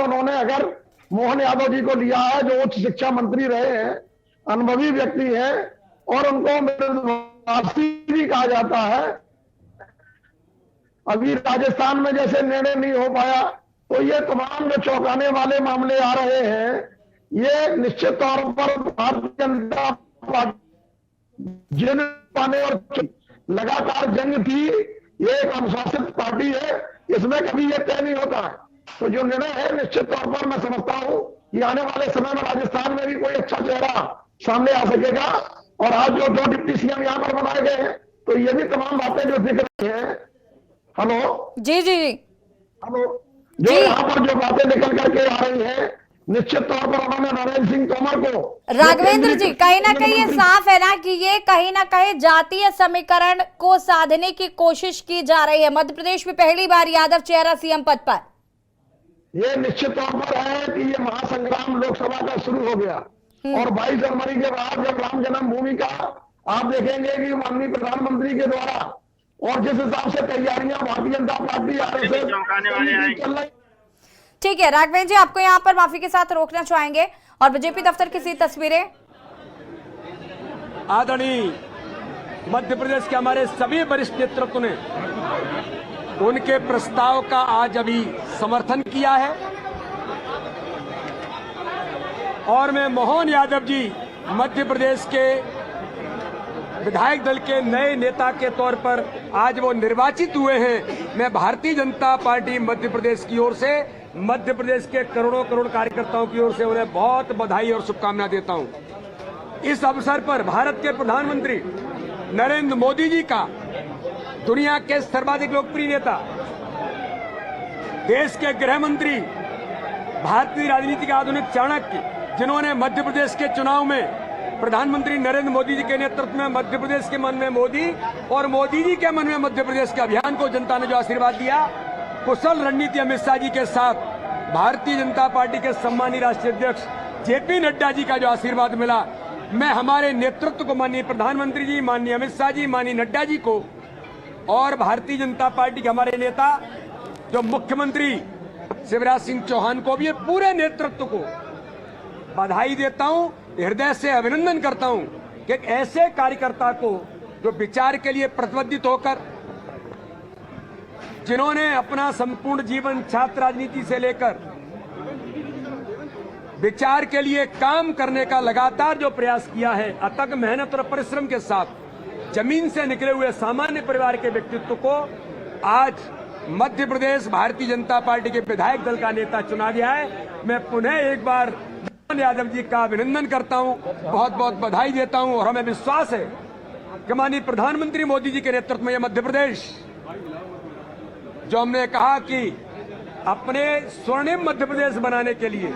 उन्होंने अगर मोहन यादव जी को लिया है जो उच्च शिक्षा मंत्री रहे हैं, अनुभवी व्यक्ति हैं और उनको मृदभाषी भी कहा जाता है। अभी राजस्थान में जैसे निर्णय नहीं हो पाया तो ये तमाम जो चौंकाने वाले मामले आ रहे हैं ये निश्चित तौर पर भारतीय जनता पार्टी जिन पाने और लगातार जंग थी, ये एक अनुशासित पार्टी है, इसमें कभी ये तय नहीं होता है। तो जो निर्णय है निश्चित तौर पर मैं समझता हूं कि आने वाले समय में राजस्थान में भी कोई अच्छा चेहरा सामने आ सकेगा। और आज जो 2 डिप्टी सीएम यहाँ पर बनाए गए हैं तो ये भी तमाम बातें जो दिख रही हैं, हेलो जी जी जी, हेलो, जो यहाँ पर जो बातें निकल करके आ रही हैं निश्चित तौर पर उन्होंने नरेंद्र सिंह तोमर को, राघवेंद्र जी, कहीं ना कहीं ये साफ है ना कि ये कहीं ना कहीं जातीय समीकरण को साधने की कोशिश की जा रही है। मध्य प्रदेश में पहली बार यादव चेहरा सीएम पद पर। ये निश्चित तौर पर है कि ये महासंग्राम लोकसभा का शुरू हो गया और 22 जनवरी के बाद जब राम जन्मभूमि का आप देखेंगे कि माननीय प्रधानमंत्री के द्वारा और जिस हिसाब से तैयारियां भारतीय जनता पार्टी चल रही। ठीक है राघवेंद्र जी, आपको यहाँ पर माफी के साथ रोकना चाहेंगे और बीजेपी दफ्तर की सी तस्वीरें। आदरणीय मध्य प्रदेश के हमारे सभी वरिष्ठ नेतृत्व ने उनके प्रस्ताव का आज अभी समर्थन किया है और मैं मोहन यादव जी मध्य प्रदेश के विधायक दल के नए नेता के तौर पर आज वो निर्वाचित हुए हैं। मैं भारतीय जनता पार्टी मध्य प्रदेश की ओर से मध्य प्रदेश के करोड़ों करोड़ कार्यकर्ताओं की ओर से उन्हें बहुत बधाई और शुभकामनाएं देता हूं। इस अवसर पर भारत के प्रधानमंत्री नरेंद्र मोदी जी का, दुनिया के सर्वाधिक लोकप्रिय नेता, देश के गृह मंत्री, भारतीय राजनीति के आधुनिक चाणक्य, जिन्होंने मध्य प्रदेश के चुनाव में प्रधानमंत्री नरेंद्र मोदी जी के नेतृत्व में मध्य प्रदेश के मन में मोदी और मोदी जी के मन में मध्य प्रदेश के अभियान को जनता ने जो आशीर्वाद दिया, कुशल रणनीति अमित शाह जी के साथ भारतीय जनता पार्टी के सम्मानीय राष्ट्रीय अध्यक्ष जेपी नड्डा जी का जो आशीर्वाद मिला, मैं हमारे नेतृत्व को, माननीय प्रधानमंत्री जी, माननीय अमित शाह जी, माननीय नड्डा जी को और भारतीय जनता पार्टी के हमारे नेता जो मुख्यमंत्री शिवराज सिंह चौहान को भी, ये पूरे नेतृत्व को बधाई देता हूं, हृदय से अभिनंदन करता हूं कि एक ऐसे कार्यकर्ता को जो विचार के लिए प्रतिबद्ध होकर, जिन्होंने अपना संपूर्ण जीवन छात्र राजनीति से लेकर विचार के लिए काम करने का लगातार जो प्रयास किया है, अथक मेहनत और परिश्रम के साथ जमीन से निकले हुए सामान्य परिवार के व्यक्तित्व को आज मध्य प्रदेश भारतीय जनता पार्टी के विधायक दल का नेता चुना गया है। मैं पुनः एक बार मोहन यादव जी का अभिनंदन करता हूं, बहुत बहुत बधाई देता हूं और हमें विश्वास है कि माननीय प्रधानमंत्री मोदी जी के नेतृत्व में यह मध्य प्रदेश, जो हमने कहा कि अपने स्वर्णिम मध्य प्रदेश बनाने के लिए,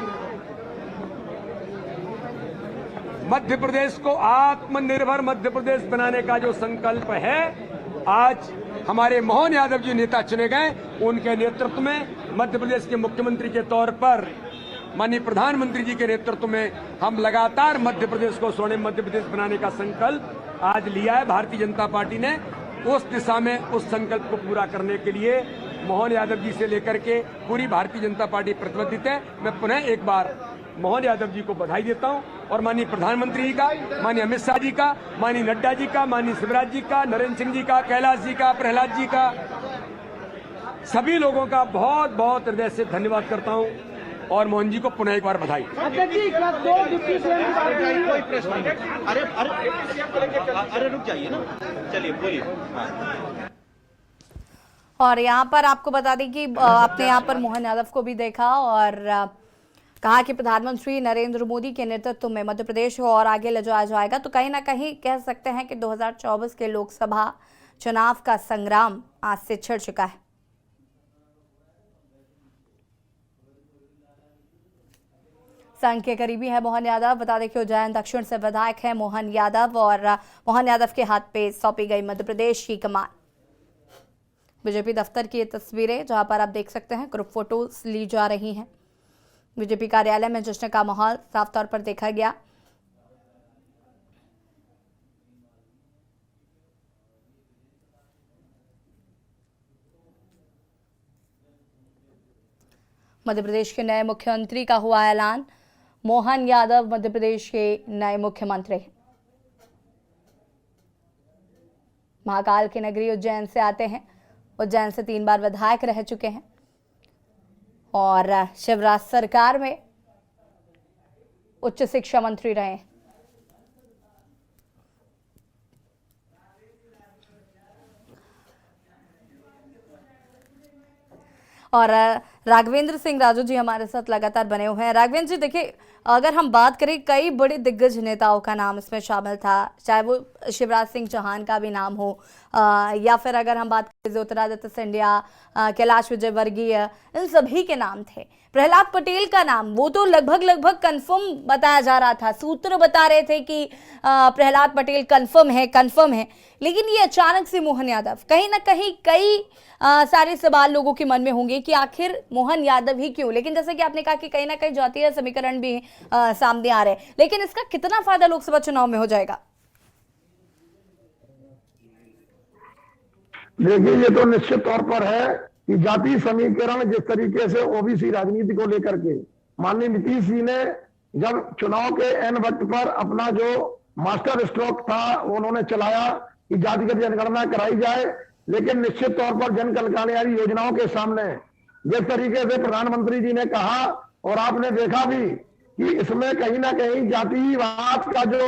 मध्य प्रदेश को आत्मनिर्भर मध्य प्रदेश बनाने का जो संकल्प है, आज हमारे मोहन यादव जी नेता चुने गए, उनके नेतृत्व में मध्य प्रदेश के मुख्यमंत्री के तौर पर माननीय प्रधानमंत्री जी के नेतृत्व में हम लगातार मध्य प्रदेश को स्वर्णिम मध्य प्रदेश बनाने का संकल्प आज लिया है। भारतीय जनता पार्टी ने उस दिशा में उस संकल्प को पूरा करने के लिए मोहन यादव जी से लेकर के पूरी भारतीय जनता पार्टी प्रतिबद्ध है। मैं पुनः एक बार मोहन यादव जी को बधाई देता हूं और माननीय प्रधानमंत्री जी का, माननीय अमित शाह जी का, माननीय नड्डा जी का, माननीय शिवराज जी का, नरेंद्र सिंह जी का, कैलाश जी का, प्रहलाद जी का, सभी लोगों का बहुत बहुत हृदय से धन्यवाद करता हूं और मोहन जी को पुनः एक बार बधाई। अरे रुक जाइए ना, चलिए बोलिए। और यहाँ पर आपको बता दें कि आपने यहाँ पर मोहन यादव को भी देखा और कहा कि प्रधानमंत्री नरेंद्र मोदी के नेतृत्व में मध्य प्रदेश को और आगे ले जाया जाएगा। तो कहीं ना कहीं कह सकते हैं कि 2024 के लोकसभा चुनाव का संग्राम आज से छिड़ चुका है। संघ के करीबी है मोहन यादव। बता दें कि उज्जैन दक्षिण से विधायक है मोहन यादव और मोहन यादव के हाथ पे सौंपी गई मध्य प्रदेश की कमान। बीजेपी दफ्तर की ये तस्वीरें जहां पर आप देख सकते हैं ग्रुप फोटोज ली जा रही हैं। बीजेपी कार्यालय में जश्न का माहौल साफ तौर पर देखा गया। मध्य प्रदेश के नए मुख्यमंत्री का हुआ ऐलान। मोहन यादव मध्य प्रदेश के नए मुख्यमंत्री। महाकाल की नगरी उज्जैन से आते हैं। उज्जैन से 3 बार विधायक रह चुके हैं और शिवराज सरकार में उच्च शिक्षा मंत्री रहे। और राघवेंद्र सिंह राजू जी हमारे साथ लगातार बने हुए हैं। राघवेंद्र जी देखिए, अगर हम बात करें, कई बड़े दिग्गज नेताओं का नाम इसमें शामिल था, चाहे वो शिवराज सिंह चौहान का भी नाम हो या फिर अगर हम बात करें ज्योतिरादित्य सिंधिया, कैलाश विजयवर्गीय, इन सभी के नाम थे। प्रहलाद पटेल का नाम, वो तो लगभग कंफर्म बताया जा रहा था, सूत्र बता रहे थे कि प्रहलाद पटेल कंफर्म है, लेकिन ये अचानक से मोहन यादव, कहीं ना कहीं कई सारे सवाल लोगों के मन में होंगे कि आखिर मोहन यादव ही क्यों। लेकिन जैसे कि आपने कहा कि कहीं ना कहीं जातीय समीकरण भी सामने आ रहे हैं, लेकिन इसका कितना फायदा लोकसभा चुनाव में हो जाएगा? देखिए, ये तो निश्चित तौर पर है कि जातीय समीकरण जिस तरीके से ओबीसी राजनीति को लेकर के माननीय नीतीश जी ने जब चुनाव के एन वक्त पर अपना जो मास्टर स्ट्रोक था उन्होंने चलाया कि जातिगत जनगणना कराई जाए, लेकिन निश्चित तौर पर जन कल्याणकारी योजनाओं के सामने जिस तरीके से प्रधानमंत्री जी ने कहा और आपने देखा भी कि इसमें कहीं ना कहीं जातिवाद का जो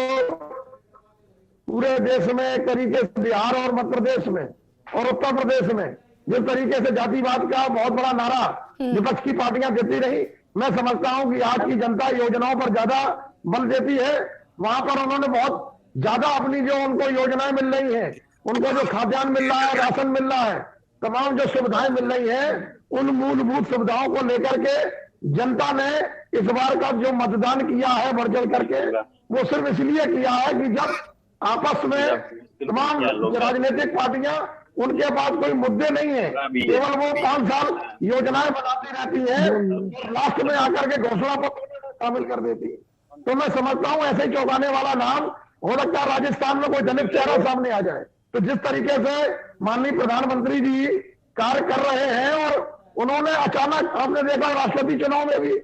पूरे देश में एक तरीके से बिहार और मध्य प्रदेश में और उत्तर प्रदेश में जिस तरीके से जातिवाद का बहुत बड़ा नारा विपक्ष की पार्टियां देती रही, मैं समझता हूं कि आज की जनता योजनाओं पर ज्यादा बल देती है। वहां पर उन्होंने बहुत ज्यादा अपनी जो उनको योजनाएं मिल रही हैं, उनको जो खाद्यान्न मिल रहा है, राशन मिल रहा है, तमाम जो सुविधाएं मिल रही हैं, उन मूलभूत सुविधाओं को लेकर के जनता ने इस बार का जो मतदान किया है बढ़ चढ़ करके, वो सिर्फ इसलिए किया है कि जब आपस में तमाम राजनीतिक पार्टियां, उनके पास कोई मुद्दे नहीं है, केवल वो 5 साल योजनाएं बनाती रहती है और लास्ट में आकर के घोषणा पत्र शामिल कर देती है। तो मैं समझता हूं ऐसे चौंकाने वाला नाम हो सकता है राजस्थान में कोई धनिक चेहरा सामने आ जाए। तो जिस तरीके से माननीय प्रधानमंत्री जी कार्य कर रहे हैं, और उन्होंने अचानक, आपने देखा राष्ट्रपति चुनाव में भी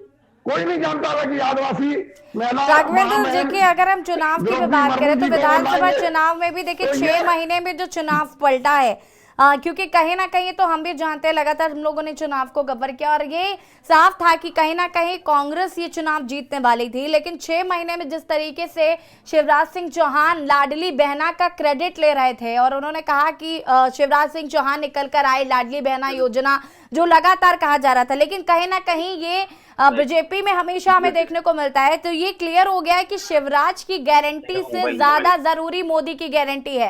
कोई नहीं जानता था कि आदिवासी महिला राघवेंद्र जी की अगर हम चुनाव की बात करें तो विधानसभा चुनाव में भी देखिए 6 महीने में जो चुनाव पलटा है, क्योंकि कहीं ना कहीं तो हम भी जानते हैं लगातार हम लोगों ने चुनाव को कवर किया और ये साफ था कि कहीं ना कहीं कांग्रेस ये चुनाव जीतने वाली थी। लेकिन 6 महीने में जिस तरीके से शिवराज सिंह चौहान लाडली बहना का क्रेडिट ले रहे थे और उन्होंने कहा कि शिवराज सिंह चौहान निकल कर आए, लाडली बहना योजना जो लगातार कहा जा रहा था, लेकिन कहीं ना कहीं ये बीजेपी में हमेशा हमें देखने को मिलता है। तो ये क्लियर हो गया है कि शिवराज की गारंटी से ज्यादा जरूरी मोदी की गारंटी है।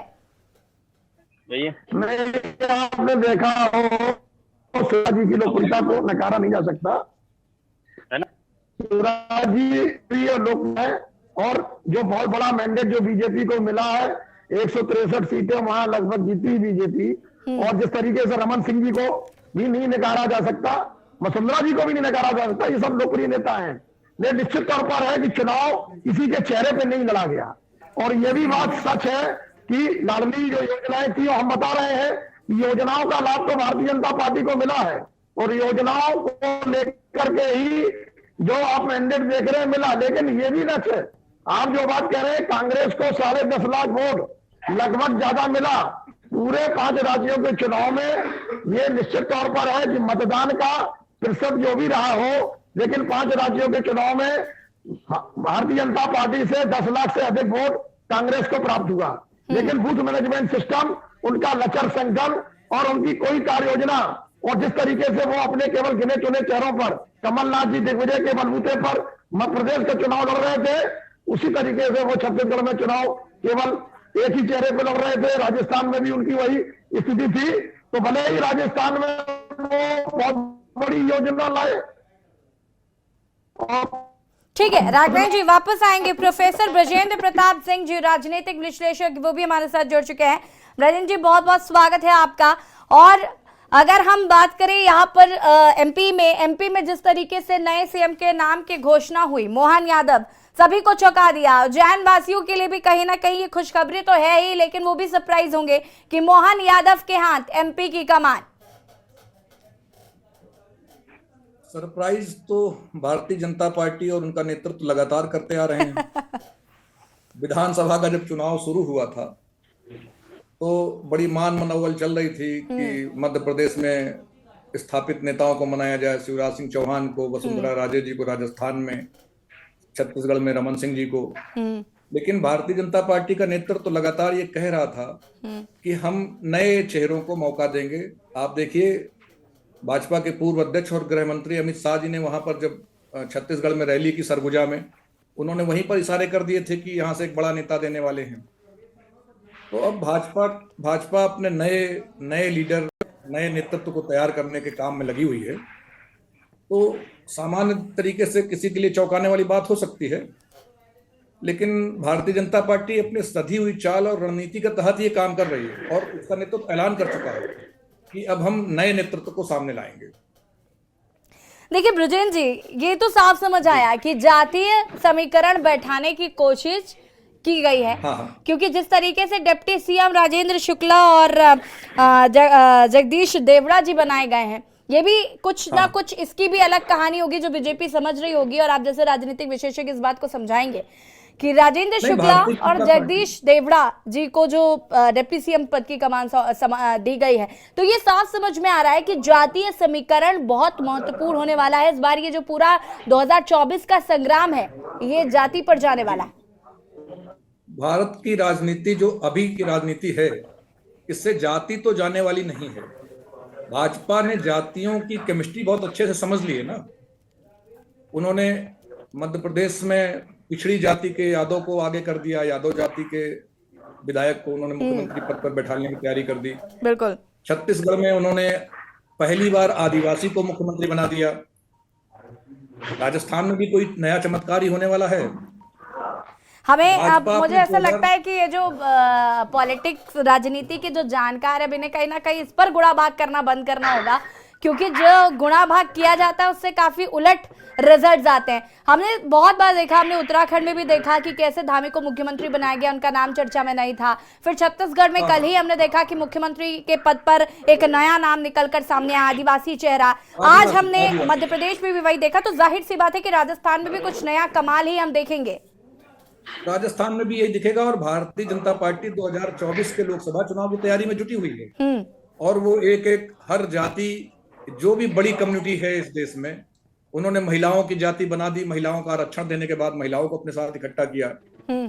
आपने देखा हो शिवराज जी की लोकप्रियता को नकारा नहीं जा सकता, है ना। शिवराज जी प्रिय लोक है और जो बहुत बड़ा मैंडेट जो बीजेपी को मिला है, 163 सीटें वहां लगभग जीती बीजेपी, और जिस तरीके से रमन सिंह जी को भी नहीं नकारा जा सकता, वसुंधरा जी को भी नहीं नकारा जा सकता, ये सब लोकप्रिय नेता हैं। लेकिन निश्चित तौर पर है कि चुनाव किसी के चेहरे पे नहीं लड़ा गया। और ये भी बात सच है कि लाडली जो योजनाएं थी, हम बता रहे हैं कि योजनाओं का लाभ तो भारतीय जनता पार्टी को मिला है, और योजनाओं को लेकर के ही जो आप मैंडेट देख रहे हैं मिला। लेकिन ये भी सच है, आप जो बात कह रहे हैं, कांग्रेस को 10.5 लाख वोट लगभग ज्यादा मिला पूरे 5 राज्यों के चुनाव में। ये निश्चित तौर पर है कि मतदान का प्रतिशत जो भी रहा हो, लेकिन 5 राज्यों के चुनाव में भारतीय जनता पार्टी से 10 लाख से अधिक वोट कांग्रेस को प्राप्त हुआ। लेकिन बूथ मैनेजमेंट सिस्टम, उनका लचर संगठन और उनकी कोई कार्य योजना, और जिस तरीके से वो अपने केवल गिने चुने चेहरों पर, कमलनाथ जी दिग्विजय के बलबूते पर मध्य प्रदेश का चुनाव लड़ रहे थे, उसी तरीके से वो छत्तीसगढ़ में चुनाव केवल एक ही चेहरे पर लड़ रहे थे। राजस्थान में भी उनकी वही स्थिति थी। तो भले ही राजस्थान में वो बहुत बड़ी योजना लाए। ठीक है राघवेंद्र जी, वापस आएंगे। प्रोफेसर ब्रजेंद्र प्रताप सिंह जी, राजनीतिक विश्लेषक, वो भी हमारे साथ जुड़ चुके हैं। ब्रजेंद्र जी, बहुत बहुत स्वागत है आपका। और अगर हम बात करें यहाँ पर एमपी में जिस तरीके से नए सीएम के नाम की घोषणा हुई, मोहन यादव सभी को चौंका दिया। जैन वासियों के लिए भी कहीं ना कहीं ये खुशखबरी तो है ही, लेकिन वो भी सरप्राइज होंगे कि मोहन यादव के हाथ एमपी की कमान। सरप्राइज तो भारतीय जनता पार्टी और उनका नेतृत्व लगातार करते आ रहे हैं। विधानसभा का जब चुनाव शुरू हुआ था तो बड़ी मान मनोवल चल रही थी कि मध्य प्रदेश में स्थापित नेताओं को मनाया जाए, शिवराज सिंह चौहान को, वसुंधरा राजे जी को राजस्थान में, छत्तीसगढ़ में रमन सिंह जी को। लेकिन भारतीय जनता पार्टी का नेतृत्व तो लगातार ये कह रहा था कि हम नए चेहरों को मौका देंगे। आप देखिए, भाजपा के पूर्व अध्यक्ष और गृह मंत्री अमित शाह जी ने वहां पर जब छत्तीसगढ़ में रैली की सरगुजा में, उन्होंने वहीं पर इशारे कर दिए थे कि यहां से एक बड़ा नेता देने वाले हैं। तो अब भाजपा अपने नए लीडर, नए नेतृत्व को तैयार करने के काम में लगी हुई है। तो सामान्य तरीके से किसी के लिए चौंकाने वाली बात हो सकती है, लेकिन भारतीय जनता पार्टी अपनी सधी हुई चाल और रणनीति के तहत ये काम कर रही है और उसका नेतृत्व ऐलान कर चुका है कि अब हम नए नेतृत्व को सामने लाएंगे। देखिए ब्रजेंद्र जी, ये तो साफ समझ आया कि जातीय समीकरण बैठाने की कोशिश की गई है। हाँ। क्योंकि जिस तरीके से डिप्टी सीएम राजेंद्र शुक्ला और जगदीश देवड़ा जी बनाए गए हैं, ये भी कुछ ना कुछ इसकी भी अलग कहानी होगी जो बीजेपी समझ रही होगी। और आप जैसे राजनीतिक विशेषज्ञ इस बात को समझाएंगे कि राजेंद्र शुक्ला और जगदीश देवड़ा जी को जो डिप्टी सीएम पद की कमान दी गई है, तो ये साफ समझ में आ रहा है कि जातीय समीकरण बहुत महत्वपूर्ण होने वाला है। इस बार ये जो पूरा 2024 का संग्राम है, ये जाति पर जाने वाला है। भारत की राजनीति जो अभी की राजनीति है, इससे जाति तो जाने वाली नहीं है। भाजपा ने जातियों की केमिस्ट्री बहुत अच्छे से समझ ली है ना। उन्होंने मध्य प्रदेश में पिछड़ी जाति के यादव को आगे कर दिया, यादव जाति के विधायक को उन्होंने मुख्यमंत्री पद पर बैठाने की तैयारी कर दी। बिल्कुल। छत्तीसगढ़ में उन्होंने पहली बार आदिवासी को मुख्यमंत्री बना दिया। राजस्थान में भी कोई नया चमत्कार ही होने वाला है। हमें अब भाजपा मुझे अपने ऐसा लगता है कि ये जो पॉलिटिक्स राजनीति के जो जानकार है इन्हें कहीं ना कहीं इस पर गुणा भाग करना बंद करना होगा, क्योंकि जो गुणा भाग किया जाता है उससे काफी उलट रिजल्ट्स आते हैं। हमने बहुत बार देखा, हमने उत्तराखंड में भी देखा कि कैसे धामी को मुख्यमंत्री बनाया गया, उनका नाम चर्चा में नहीं था। फिर छत्तीसगढ़ में कल ही हमने देखा कि मुख्यमंत्री के पद पर एक नया नाम निकलकर सामने आया, आदिवासी चेहरा। आज हमने मध्य प्रदेश में भी वही देखा, तो जाहिर सी बात है कि राजस्थान में भी कुछ नया कमाल ही हम देखेंगे। राजस्थान में भी यही दिखेगा और भारतीय जनता पार्टी 2024 के लोकसभा चुनाव की तैयारी में जुटी हुई है। और वो एक एक हर जाति, जो भी बड़ी कम्युनिटी है इस देश में, उन्होंने महिलाओं की जाति बना दी। महिलाओं का आरक्षण देने के बाद महिलाओं को अपने साथ इकट्ठा किया।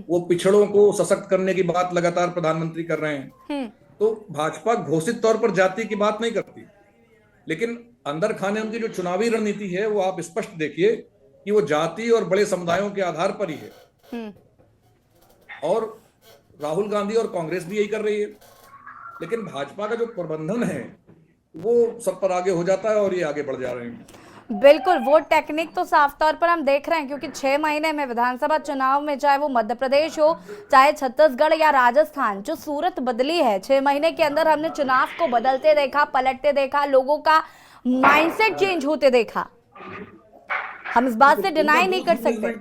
वो पिछड़ों को सशक्त करने की बात लगातार प्रधानमंत्री कर रहे हैं। तो भाजपा घोषित तौर पर जाति की बात नहीं करती, लेकिन अंदर खाने उनकी जो चुनावी रणनीति है वो आप स्पष्ट देखिए कि वो जाति और बड़े समुदायों के आधार पर ही है। और राहुल गांधी और कांग्रेस भी यही कर रही है, लेकिन भाजपा का जो प्रबंधन है वो सब पर आगे हो जाता है और ये आगे बढ़ जा रहे हैं। बिल्कुल, वो टेक्निक तो साफ तौर पर हम देख रहे हैं, क्योंकि 6 महीने में विधानसभा चुनाव में, चाहे वो मध्य प्रदेश हो, चाहे छत्तीसगढ़ या राजस्थान, जो सूरत बदली है 6 महीने के अंदर, हमने चुनाव को बदलते देखा, पलटते देखा, लोगों का माइंडसेट चेंज होते देखा। हम इस बात से डिनाई नहीं कर सकते।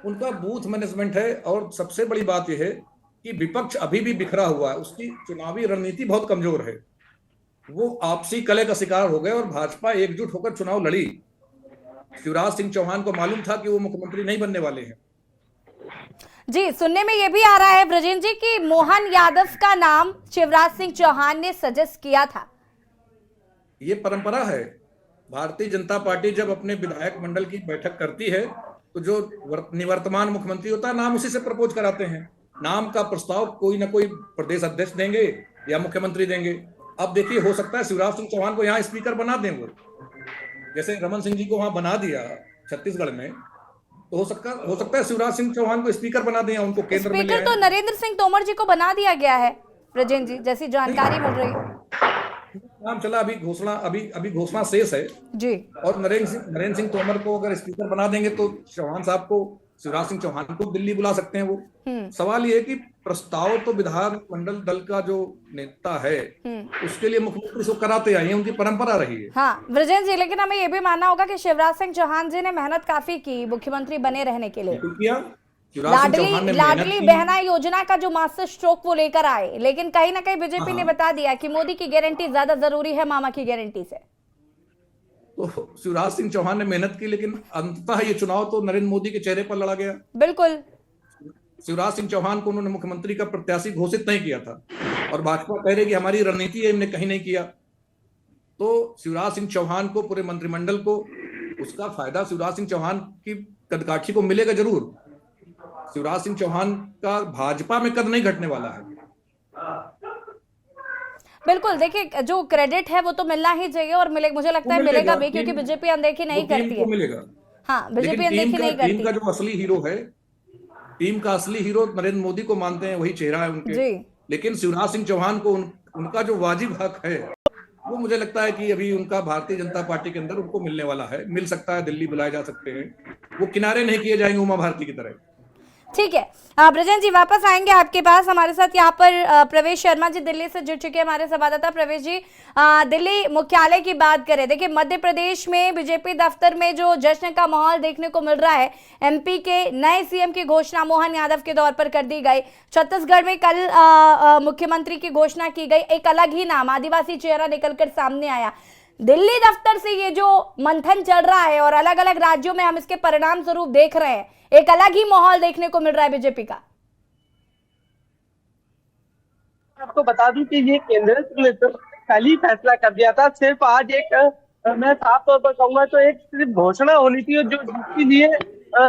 उनका बूथ मैनेजमेंट है, और सबसे बड़ी बात यह है कि विपक्ष अभी भी बिखरा हुआ है, उसकी चुनावी रणनीति बहुत कमजोर है। वो आपसी कलह का शिकार हो गए और भाजपा एकजुट होकर चुनाव लड़ी। शिवराज सिंह चौहान को मालूम था कि वो मुख्यमंत्री नहीं बनने वाले हैं। जी, सुनने में ये भी आ रहा है ब्रजेंद्र जी कि मोहन यादव का नाम शिवराज सिंह चौहान ने सजेस्ट किया था। ये परंपरा है। भारतीय जनता पार्टी जब अपने विधायक मंडल की बैठक करती है तो जो निवर्तमान मुख्यमंत्री होता है नाम उसी से प्रपोज कराते हैं। नाम का प्रस्ताव कोई ना कोई प्रदेश अध्यक्ष देंगे या मुख्यमंत्री देंगे। अब देखिए, हो सकता है शिवराज सिंह चौहान को यहाँ स्पीकर बना दें, वो जैसे रमन सिंह जी को वहां बना दिया छत्तीसगढ़ में, तो हो सकता है शिवराज सिंह चौहान को स्पीकर बना दें, उनको केंद्र में ले आएं। स्पीकर तो नरेंद्र सिंह तोमर जी को बना दिया गया है ब्रजेंद्र जी, जैसी जानकारी मिल रही है। नाम चला, अभी घोषणा शेष है जी। और नरेंद्र सिंह तोमर को अगर स्पीकर बना देंगे तो चौहान साहब को, शिवराज सिंह चौहान को दिल्ली बुला सकते हैं। वो सवाल ये है कि प्रस्ताव तो विधानमंडल दल का जो नेता है उसके लिए मुख्यमंत्री से कराते आए हैं, उनकी परंपरा रही है। हाँ ब्रजेंद्र जी, लेकिन हमें ये भी मानना होगा कि शिवराज सिंह चौहान जी ने मेहनत काफी की मुख्यमंत्री बने रहने के लिए। लाडली बहना योजना का जो मास्टर स्ट्रोक वो लेकर आए, लेकिन कहीं ना कहीं बीजेपी ने बता दिया कि मोदी की गारंटी ज्यादा जरूरी है मामा की गारंटी से। तो शिवराज सिंह चौहान ने मेहनत की, लेकिन अंततः ये चुनाव तो नरेंद्र मोदी के चेहरे पर लड़ा गया। बिल्कुल। शिवराज सिंह चौहान को उन्होंने मुख्यमंत्री का प्रत्याशी घोषित नहीं किया था, और भाजपा कह रही कि हमारी रणनीति है, इन्होंने कहीं नहीं किया। तो शिवराज सिंह चौहान को, पूरे मंत्रिमंडल को उसका फायदा शिवराज सिंह चौहान की कदकाठी को मिलेगा जरूर। शिवराज सिंह चौहान का भाजपा में कद नहीं घटने वाला है। बिल्कुल, देखिए जो क्रेडिट है वो तो मिलना ही चाहिए, और मुझे लगता है मिलेगा भी, क्योंकि बीजेपी अनदेखी नहीं करती है। मिलेगा। हाँ, बीजेपी अनदेखी नहीं करती। टीम का जो असली हीरो है, टीम का असली हीरो नरेंद्र मोदी को मानते हैं, वही चेहरा है उनके। लेकिन शिवराज सिंह चौहान को उनका जो वाजिब हक है वो मुझे लगता है कि अभी उनका भारतीय जनता पार्टी के अंदर उनको मिलने वाला है। मिल सकता है, दिल्ली बुलाए जा सकते हैं, वो किनारे नहीं किए जाएंगे उमा भारती की तरह। ठीक है ब्रजेंद्र जी, वापस आएंगे आपके पास। हमारे साथ यहाँ पर प्रवेश शर्मा जी दिल्ली से जुड़ चुके हैं, हमारे संवाददाता। प्रवेश जी, दिल्ली मुख्यालय की बात करें, देखिए मध्य प्रदेश में बीजेपी दफ्तर में जो जश्न का माहौल देखने को मिल रहा है, एमपी के नए सीएम की घोषणा मोहन यादव के तौर पर कर दी गई। छत्तीसगढ़ में कल मुख्यमंत्री की घोषणा की गई, एक अलग ही नाम, आदिवासी चेहरा निकलकर सामने आया। दिल्ली दफ्तर से ये जो मंथन चल रहा है और अलग अलग राज्यों में हम इसके परिणाम स्वरूप देख रहे हैं, एक अलग ही माहौल देखने को मिल रहा है बीजेपी का। आपको बता दूं कि ये केंद्र ने तो कल ही फैसला कर दिया था। सिर्फ आज मैं साफ तौर पर कहूंगा तो एक सिर्फ घोषणा होनी थी, जो जिसके लिए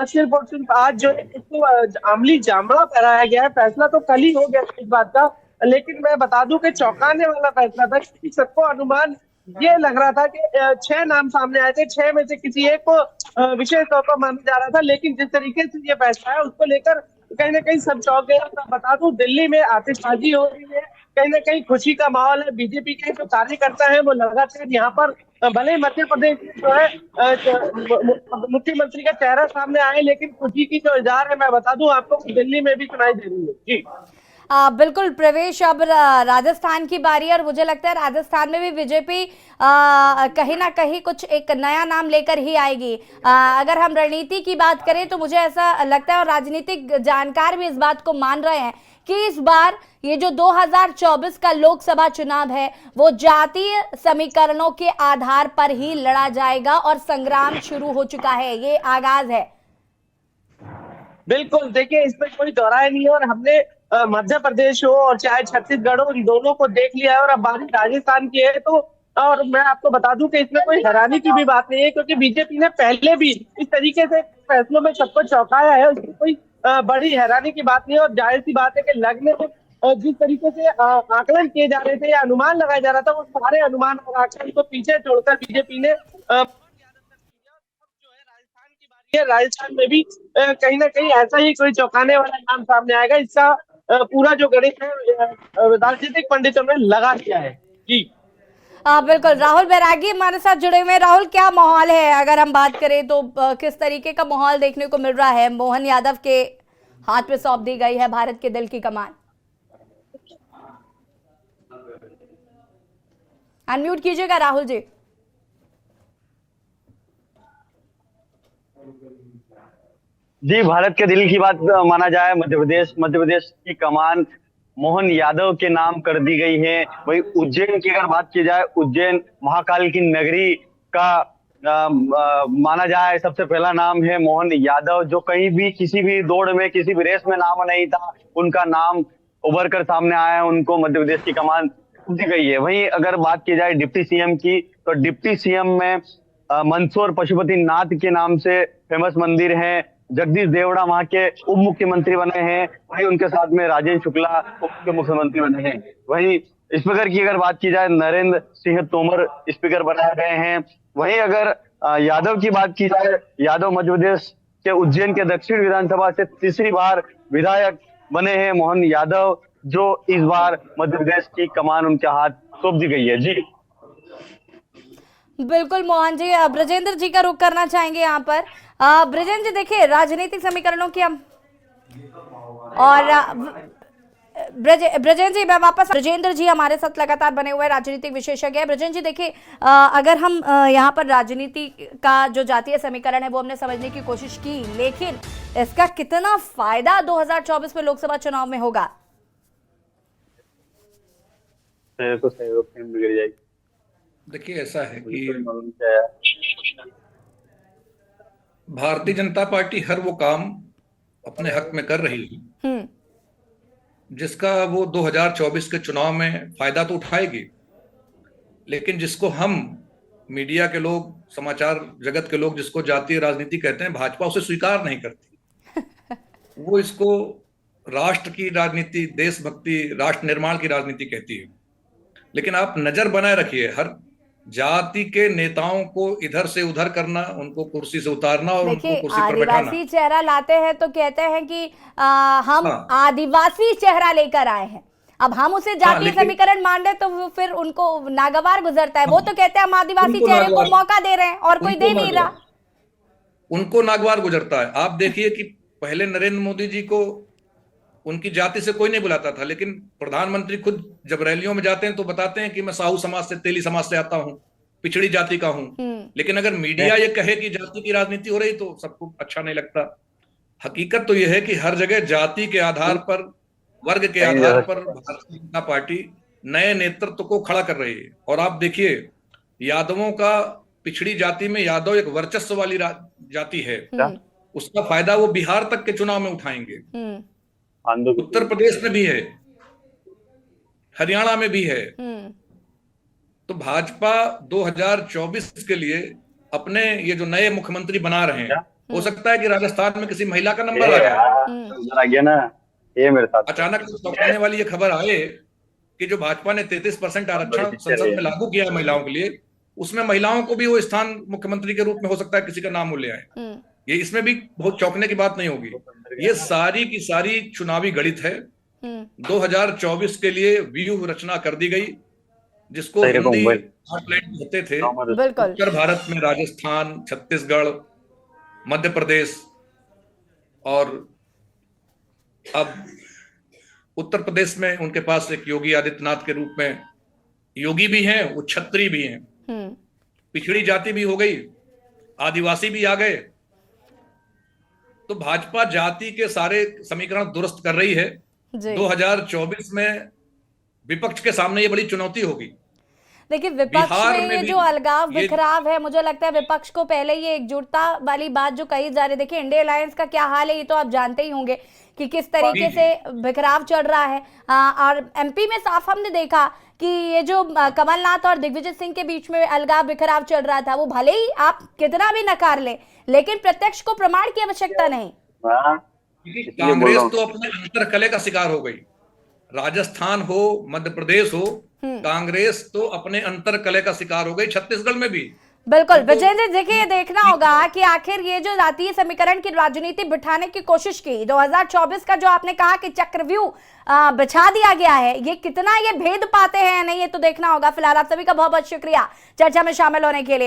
सिर्फ और सिर्फ आज जो इसको अमली जामा कराया गया है। फैसला तो कल ही हो गया इस बात का, लेकिन मैं बता दूं कि चौंकाने वाला फैसला था, क्योंकि सबको अनुमान ये लग रहा था कि 6 नाम सामने आए थे, 6 में से किसी एक को विशेष तौर पर माना जा रहा था। लेकिन जिस तरीके से ये फैसला है उसको लेकर कहीं ना कहीं सब चौंक गए। मैं बता दूं, दिल्ली में आतिशबाजी हो रही है, कहीं ना कहीं खुशी का माहौल है। बीजेपी के जो कार्यकर्ता है वो लगातार यहाँ पर भले ही मध्य प्रदेश जो है मुख्यमंत्री का चेहरा सामने आए, लेकिन खुशी की जो इजहार है मैं बता दूं आपको दिल्ली में भी सुनाई दे रही है। जी बिल्कुल प्रवेश, अब राजस्थान की बारी है और मुझे लगता है राजस्थान में भी बीजेपी कहीं ना कहीं कुछ एक नया नाम लेकर ही आएगी। अगर हम रणनीति की बात करें तो मुझे ऐसा लगता है और राजनीतिक जानकार भी इस बात को मान रहे हैं कि इस बार ये जो 2024 का लोकसभा चुनाव है वो जातीय समीकरणों के आधार पर ही लड़ा जाएगा और संग्राम शुरू हो चुका है, ये आगाज है। बिल्कुल, देखिए इसमें कोई दोहराए नहीं है और हमने मध्य प्रदेश हो और चाहे छत्तीसगढ़ हो, इन दोनों को देख लिया है और अब बारी राजस्थान की है। तो और मैं आपको बता दूं कि इसमें कोई हैरानी की भी बात नहीं है, क्योंकि बीजेपी ने पहले भी इस तरीके से फैसलों में सबको चौंकाया है, उसमें कोई बड़ी हैरानी की बात नहीं है। और जाहिर सी बात है कि लगने में जिस तरीके से आकलन किए जा रहे थे या अनुमान लगाया जा रहा था, वो सारे अनुमान और आकलन को पीछे छोड़कर बीजेपी ने राजस्थान में भी कहीं ना कहीं ऐसा ही कोई चौंकाने वाला नाम सामने आएगा। इसका पूरा जो गणित है राजनीतिक पंडितों ने लगा दिया है। जी बिल्कुल, राहुल बैरागी हमारे साथ जुड़े हुए। राहुल, क्या माहौल है अगर हम बात करें तो किस तरीके का माहौल देखने को मिल रहा है? मोहन यादव के हाथ में सौंप दी गई है भारत के दिल की कमान। अनम्यूट कीजिएगा राहुल जी। जी, भारत के दिल की बात माना जाए मध्य प्रदेश की कमान मोहन यादव के नाम कर दी गई है। वही उज्जैन की अगर बात की जाए, उज्जैन महाकाल की नगरी का माना जाए सबसे पहला नाम है मोहन यादव, जो कहीं भी किसी भी दौड़ में किसी भी रेस में नाम नहीं था, उनका नाम उभर कर सामने आया, उनको मध्य प्रदेश की कमान दी गई है। वहीं अगर बात की जाए डिप्टी सीएम की, तो डिप्टी सीएम में मंदसौर पशुपति नाथ के नाम से फेमस मंदिर है। जगदीश देवड़ा वहां के उप मुख्यमंत्री बने हैं, वहीं उनके साथ में राजेंद्र शुक्ला उप मुख्यमंत्री बने हैं। वहीं स्पीकर की अगर बात की जाए, नरेंद्र सिंह तोमर स्पीकर बनाए गए हैं। वहीं अगर यादव की बात की जाए, यादव मध्य प्रदेश के उज्जैन के दक्षिण विधानसभा से तीसरी बार विधायक बने हैं मोहन यादव, जो इस बार मध्य प्रदेश की कमान उनके हाथ सौंप दी गई है। जी बिल्कुल मोहन जी, ब्रजेंद्र जी का रुख करना चाहेंगे यहाँ पर। ब्रजेंद्र जी, देखिए राजनीतिक समीकरणों की हम और ब्रजेंद्र जी मैं वापस, ब्रजेंद्र जी हमारे साथ लगातार बने हुए राजनीतिक विशेषज्ञ है। ब्रजेंद्र जी देखिए, अगर हम यहाँ पर राजनीति का जो जातीय समीकरण है वो हमने समझने की कोशिश की, लेकिन इसका कितना फायदा 2024 में लोकसभा चुनाव में होगा? तो सहयोग बिगड़ जाएगी। देखिए ऐसा है कि भारतीय जनता पार्टी हर वो काम अपने हक में कर रही है जिसका वो 2024 के चुनाव में फायदा तो उठाएगी, लेकिन जिसको हम मीडिया के लोग, समाचार जगत के लोग जिसको जातीय राजनीति कहते हैं, भाजपा उसे स्वीकार नहीं करती। वो इसको राष्ट्र की राजनीति, देशभक्ति, राष्ट्र निर्माण की राजनीति कहती है। लेकिन आप नजर बनाए रखिए, हर जाति के नेताओं को इधर से उधर करना, उनको कुर्सी से उतारना और उनको कुर्सी पर बैठाना। आदिवासी चेहरा लाते हैं तो कहते हैं कि हम आदिवासी चेहरा लेकर आए हैं। अब हम उसे जातीय समीकरण मान ले तो फिर उनको नागवार गुजरता है। वो तो कहते हैं हम आदिवासी चेहरे को मौका दे रहे हैं और कोई दे नहीं रहा। उनको नागवार गुजरता है। आप देखिए कि पहले नरेंद्र मोदी जी को उनकी जाति से कोई नहीं बुलाता था, लेकिन प्रधानमंत्री खुद जब रैलियों में जाते हैं तो बताते हैं कि मैं साहू समाज से, तेली समाज से आता हूं, पिछड़ी जाति का हूं। लेकिन अगर मीडिया ये कहे कि जाति की राजनीति हो रही तो सबको अच्छा नहीं लगता। हकीकत तो यह है कि हर जगह जाति के आधार पर, वर्ग के आधार पर भारतीय जनता पार्टी नए नेतृत्व को खड़ा कर रही है। और आप देखिए, यादवों का पिछड़ी जाति में यादव एक वर्चस्व वाली जाति है, उसका फायदा वो बिहार तक के चुनाव में उठाएंगे। उत्तर प्रदेश में भी है, हरियाणा में भी है। तो भाजपा 2024 के लिए अपने ये जो नए मुख्यमंत्री बना रहे हैं, हो सकता है कि राजस्थान में किसी महिला का नंबर आ गया ना। ये मेरे साथ अचानक चौंकाने वाली ये खबर आए कि जो भाजपा ने 33% आरक्षण संसद में लागू किया है महिलाओं के लिए, उसमें महिलाओं को भी वो स्थान मुख्यमंत्री के रूप में हो सकता है किसी का नाम वो ले आए। ये इसमें भी बहुत चौंकने की बात नहीं होगी। ये सारी की सारी चुनावी गणित है। 2024 के लिए व्यूह रचना कर दी गई, जिसको हिंदी हार्टलैंड होते थे। बिल्कुल। उत्तर भारत में राजस्थान, छत्तीसगढ़, मध्य प्रदेश, और अब उत्तर प्रदेश में उनके पास एक योगी आदित्यनाथ के रूप में योगी भी हैं, वो छत्री भी हैं, पिछड़ी जाति भी हो गई, आदिवासी भी आ गए। तो भाजपा जाति के सारे समीकरण दुरुस्त कर रही है। 2024 में विपक्ष के सामने ये बड़ी चुनौती होगी। देखिए विपक्ष में ये जो अलगाव बिखराव है, मुझे लगता है विपक्ष को पहले ये एकजुटता वाली बात जो कही जा रही है, देखिए इंडिया अलायंस का क्या हाल है ये तो आप जानते ही होंगे कि किस तरीके से बिखराव चल रहा है। और एमपी में साफ हमने देखा कि ये जो कमलनाथ और दिग्विजय सिंह के बीच में अलगाव बिखराव चल रहा था, वो भले ही आप कितना भी नकार ले, लेकिन प्रत्यक्ष को प्रमाण की आवश्यकता नहीं। कांग्रेस तो अपने अंतर्कलह का शिकार हो गई। राजस्थान हो, मध्य प्रदेश हो, कांग्रेस तो अपने अंतर्कलह का शिकार हो गई, छत्तीसगढ़ में भी। बिल्कुल विजेंद्र, देखिए ये देखना होगा कि आखिर ये जो जातीय समीकरण की राजनीति बिठाने की कोशिश की 2024 का जो आपने कहा कि चक्रव्यूह बिछा दिया गया है, ये कितना ये भेद पाते हैं नहीं, ये तो देखना होगा। फिलहाल आप सभी का बहुत बहुत शुक्रिया चर्चा में शामिल होने के लिए।